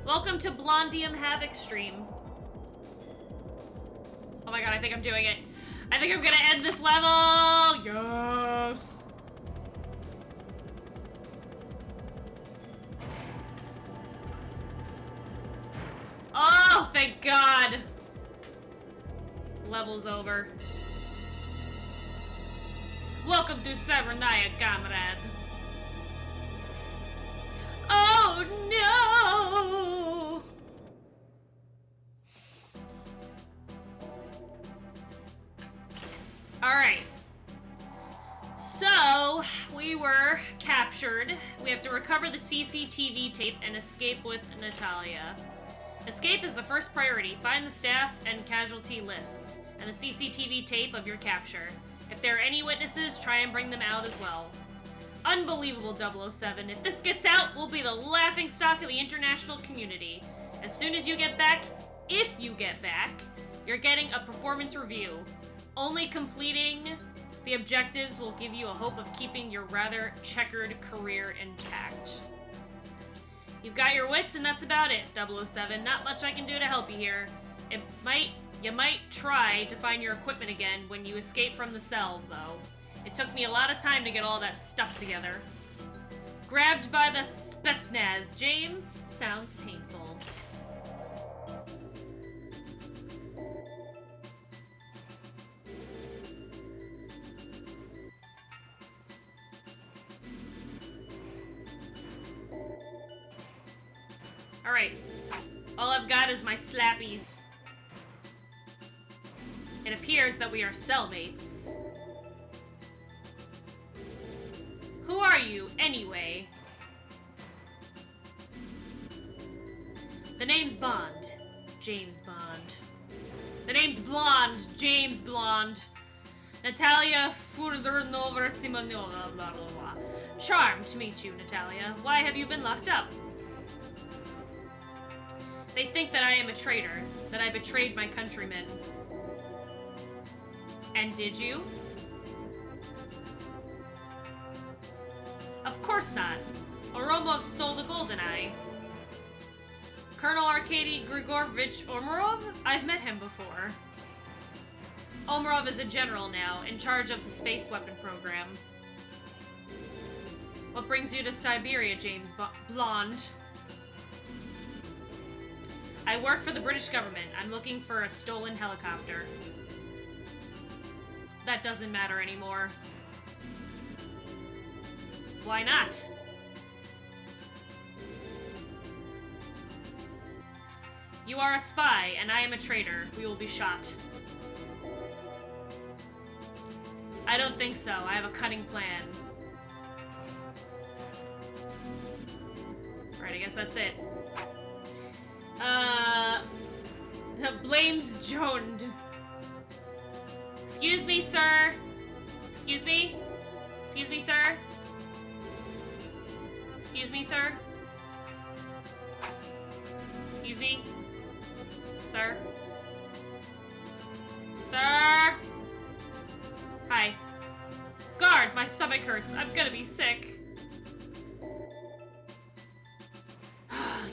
Welcome to Blondium Havok stream. Oh my god, I think I'm doing it. I think I'm gonna end this level! Yes! Oh, thank God! Level's over. Welcome to Save&Raid, comrade. Oh no! Alright. So, we were captured. We have to recover the CCTV tape and escape with Natalia. Escape is the first priority. Find the staff and casualty lists, and the CCTV tape of your capture. If there are any witnesses, try and bring them out as well. Unbelievable, 007. If this gets out, we'll be the laughingstock of the international community. As soon as you get back, if you get back, you're getting a performance review. Only completing the objectives will give you a hope of keeping your rather checkered career intact. You've got your wits, and that's about it, 007. Not much I can do to help you here. You might try to find your equipment again when you escape from the cell, though. It took me a lot of time to get all that stuff together. Grabbed by the Spetsnaz. James? Sounds painful. Alright. All I've got is my slappies. It appears that we are cellmates. Who are you, anyway? The name's Bond. James Bond. The name's Blonde. James Blonde. Natalia Furdernova Simonova, blah, blah, blah. Charmed to meet you, Natalia. Why have you been locked up? They think that I am a traitor, that I betrayed my countrymen. And did you? Of course not. Oromov stole the Goldeneye. Colonel Arkady Grigorovich Omarov? I've met him before. Omarov is a general now, in charge of the space weapon program. What brings you to Siberia, James Blonde? I work for the British government. I'm looking for a stolen helicopter. That doesn't matter anymore. Why not? You are a spy, and I am a traitor. We will be shot. I don't think so. I have a cunning plan. Right, I guess that's it. Blames Joned. Excuse me, sir. Excuse me? Excuse me, sir? Excuse me, sir? Excuse me? Sir? Sir? Hi. Guard, my stomach hurts. I'm gonna be sick.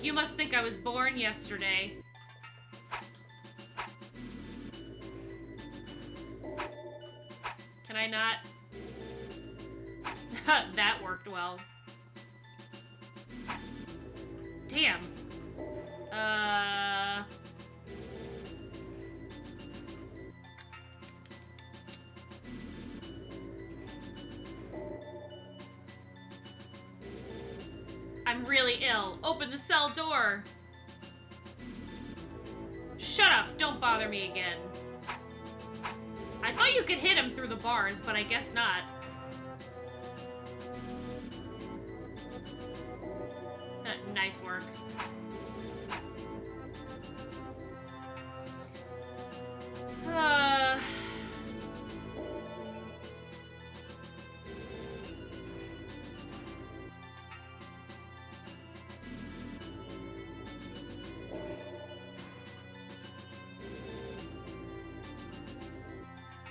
You must think I was born yesterday. Can I not? That worked well. Damn. I'm really ill. Open the cell door. Shut up. Don't bother me again. I thought you could hit him through the bars, but I guess not. Nice work.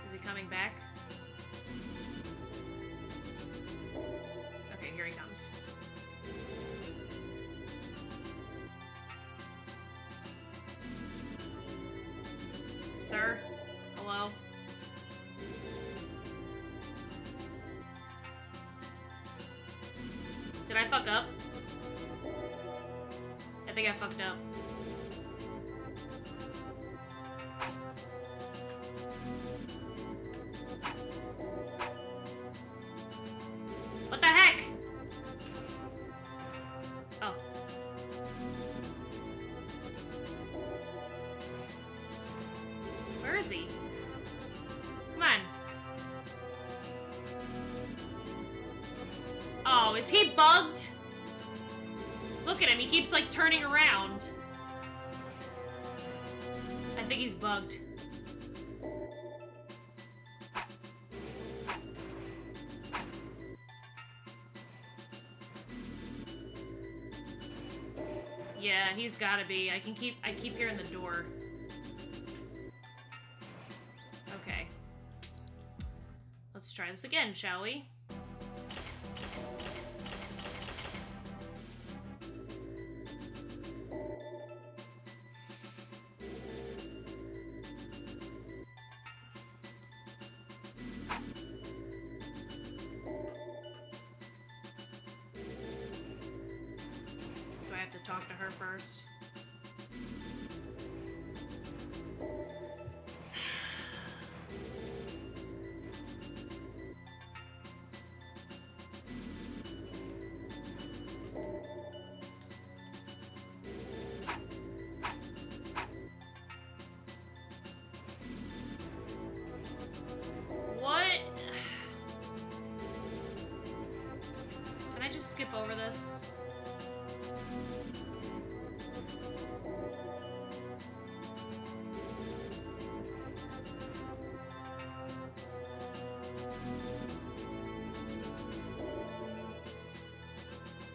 Is he coming back? Okay, here he comes. Sir? Hello? Did I fuck up? I think I fucked up. What the heck? Oh. Where is he? Come on. Oh, is he bugged? Look at him, he keeps like turning around. I think he's bugged. Yeah, he's gotta be. I keep hearing the door. Okay. Let's try this again, shall we? Do I have to talk to her first? What? Can I just skip over this?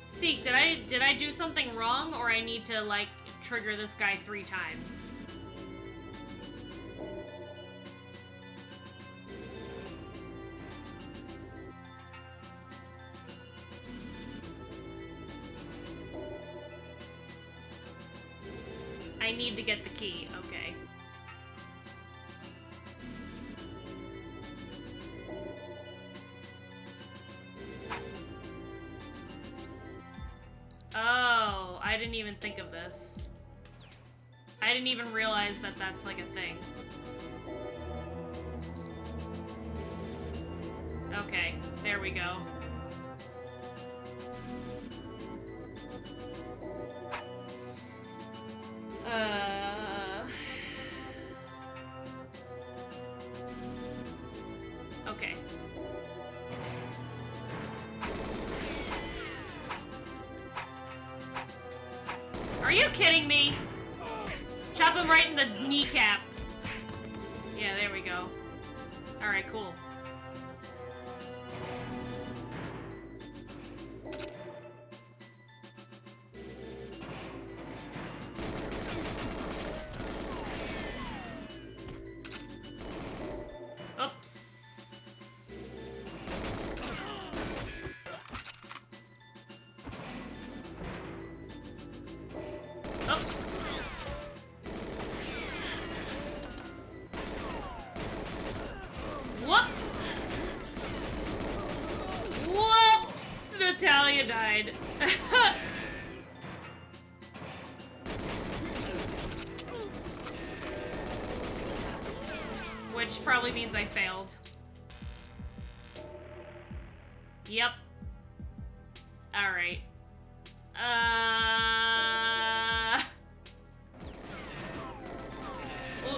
Seek, did I do something wrong, or I need to, like, trigger this guy 3 times? I need to get the key, okay. Oh, I didn't even think of this. I didn't even realize that that's like a thing. Okay, there we go. Okay. Are you kidding me? Chop him right in the kneecap. Yeah, there we go. Alright, cool. Natalia died. Which probably means I failed. Yep. Alright.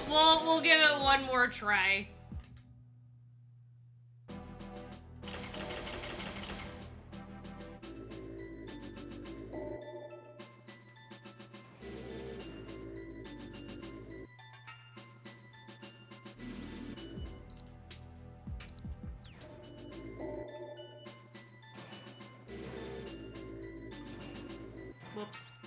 We'll give it one more try. Whoops.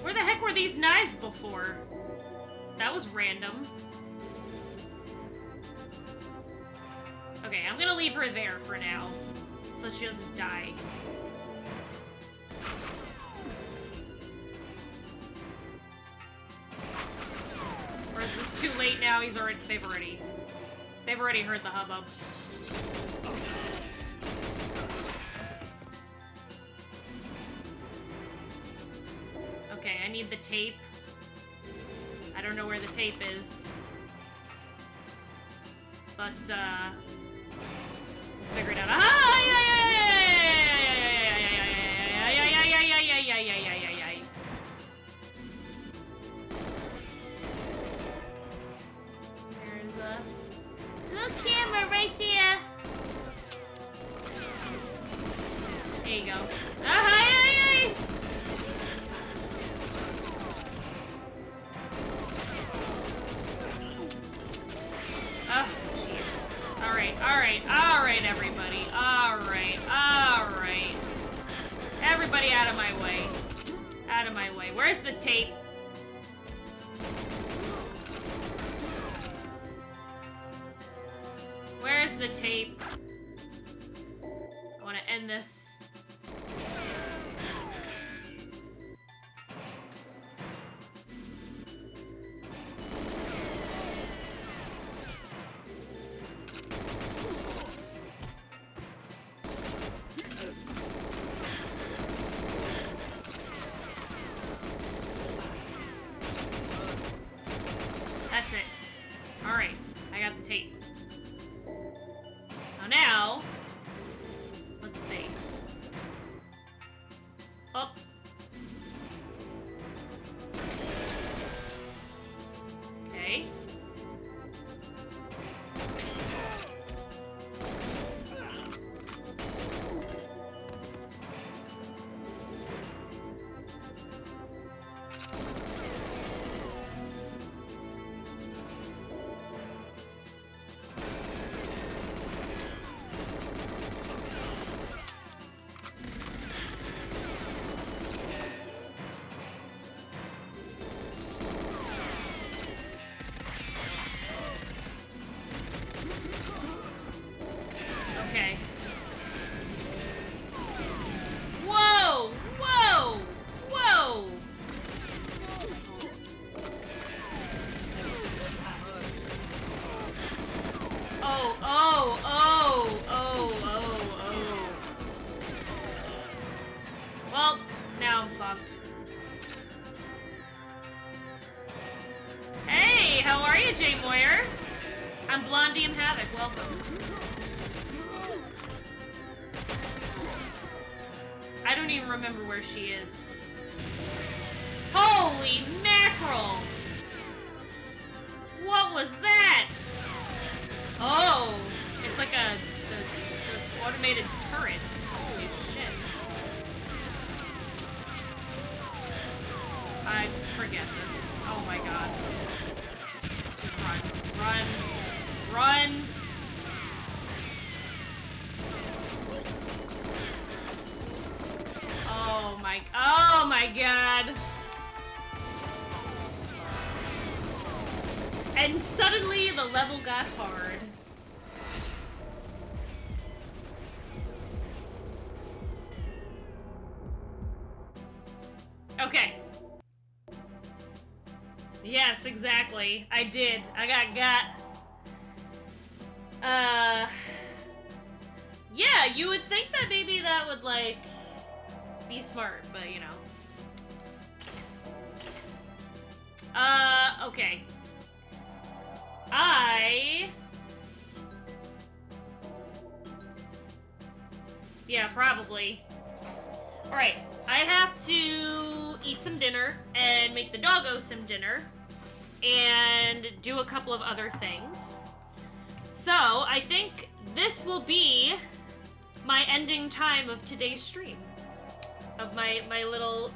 Where the heck were these knives before? That was random. Okay, I'm gonna leave her there for now, so she doesn't die. Or is this too late now? They've already heard the hubbub. Okay, I need the tape. I don't know where the tape is. But, we'll figure it out. Ah! There's a little camera right there. There you go. Oh, jeez. Alright, everybody. Alright. Everybody out of my way. Out of my way. Where's the tape? Where's the tape? I want to end this. That's it. Alright, I got the tape. So now, let's see. Oh. Okay. Okay. Whoa! Whoa! Whoa! Oh, oh, oh, oh, oh, oh. Well, now I'm fucked. Hey, how are you, Jay Moyer? I'm Blondie and Havok, welcome. I don't even remember where she is. Holy mackerel! What was that? Oh, it's like the automated turret. Holy shit. I forget this. Oh my god. Run. Run. oh my god. And suddenly the level got hard. Okay. Yes, exactly. I did. I got. Yeah, you would think that maybe that would, like, be smart, but, you know. Okay. Yeah, probably. Alright, I have to eat some dinner and make the doggo some dinner and do a couple of other things. So, I think this will be my ending time of today's stream. Of my little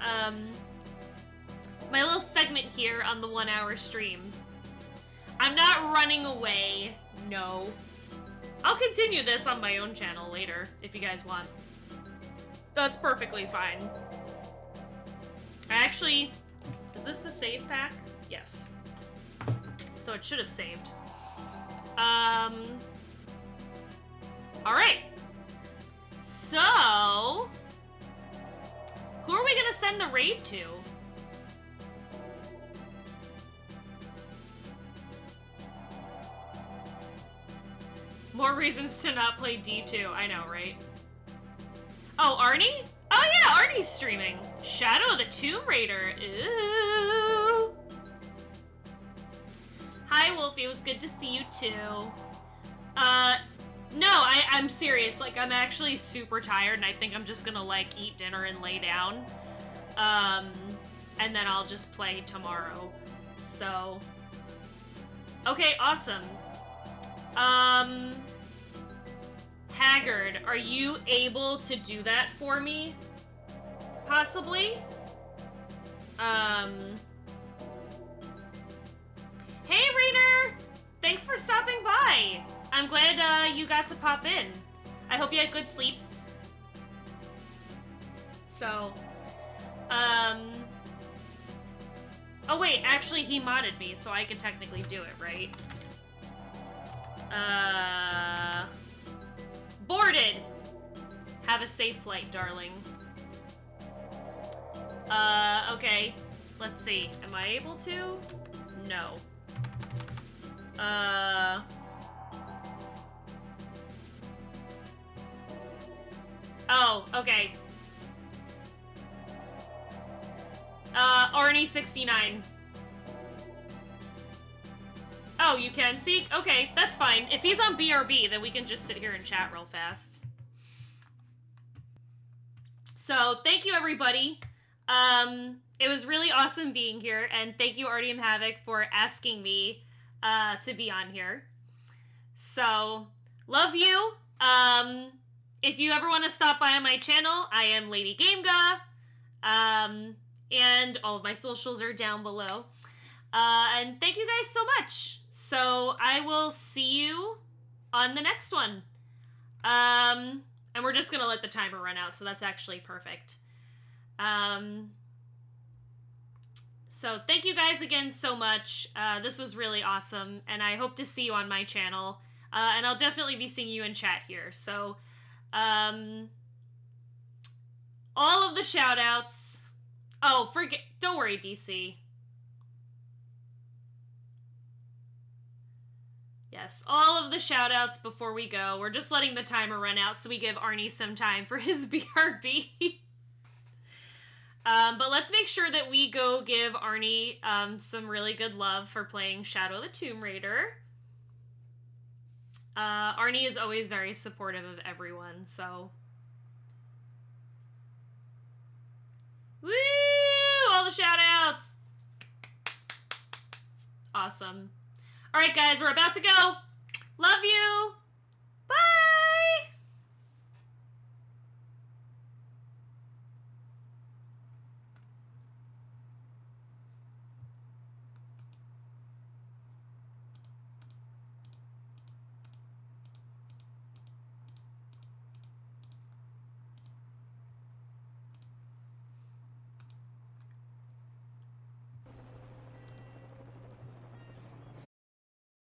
segment here on the 1 hour stream. I'm not running away, no. I'll continue this on my own channel later, if you guys want. That's perfectly fine. Actually, is this the save pack? Yes. So it should have saved. Alright. So, who are we gonna send the raid to? More reasons to not play D2. I know, right? Oh, Arnie? Oh yeah, Arnie's streaming. Shadow of the Tomb Raider. Ooh. Hi, Wolfie. It was good to see you too. No, I'm serious. Like, I'm actually super tired, and I think I'm just gonna, like, eat dinner and lay down. And then I'll just play tomorrow. So. Okay, awesome. Haggard, are you able to do that for me? Possibly? Hey, Raider! Thanks for stopping by! I'm glad, you got to pop in. I hope you had good sleeps. So, oh wait, actually he modded me, so I can technically do it, right? Boarded! Have a safe flight, darling. Okay. Let's see. Am I able to? No. Oh, okay. Arnie 69. Oh, you can seek? Okay, that's fine. If he's on BRB, then we can just sit here and chat real fast. So, thank you, everybody. It was really awesome being here, and thank you, Artyom Havok, for asking me to be on here. So, love you. If you ever want to stop by on my channel, I am Lady Gamega, and all of my socials are down below. And thank you guys so much. So I will see you on the next one. And we're just gonna let the timer run out, so that's actually perfect. So thank you guys again so much. This was really awesome, and I hope to see you on my channel. And I'll definitely be seeing you in chat here. So, all of the shout-outs. Oh, don't worry, DC. Yes, all of the shout-outs before we go. We're just letting the timer run out so we give Arnie some time for his BRB. But let's make sure that we go give Arnie some really good love for playing Shadow of the Tomb Raider. Arnie is always very supportive of everyone, so... Woo! All the shout-outs! Awesome. Alright, guys, we're about to go. Love you! Bye!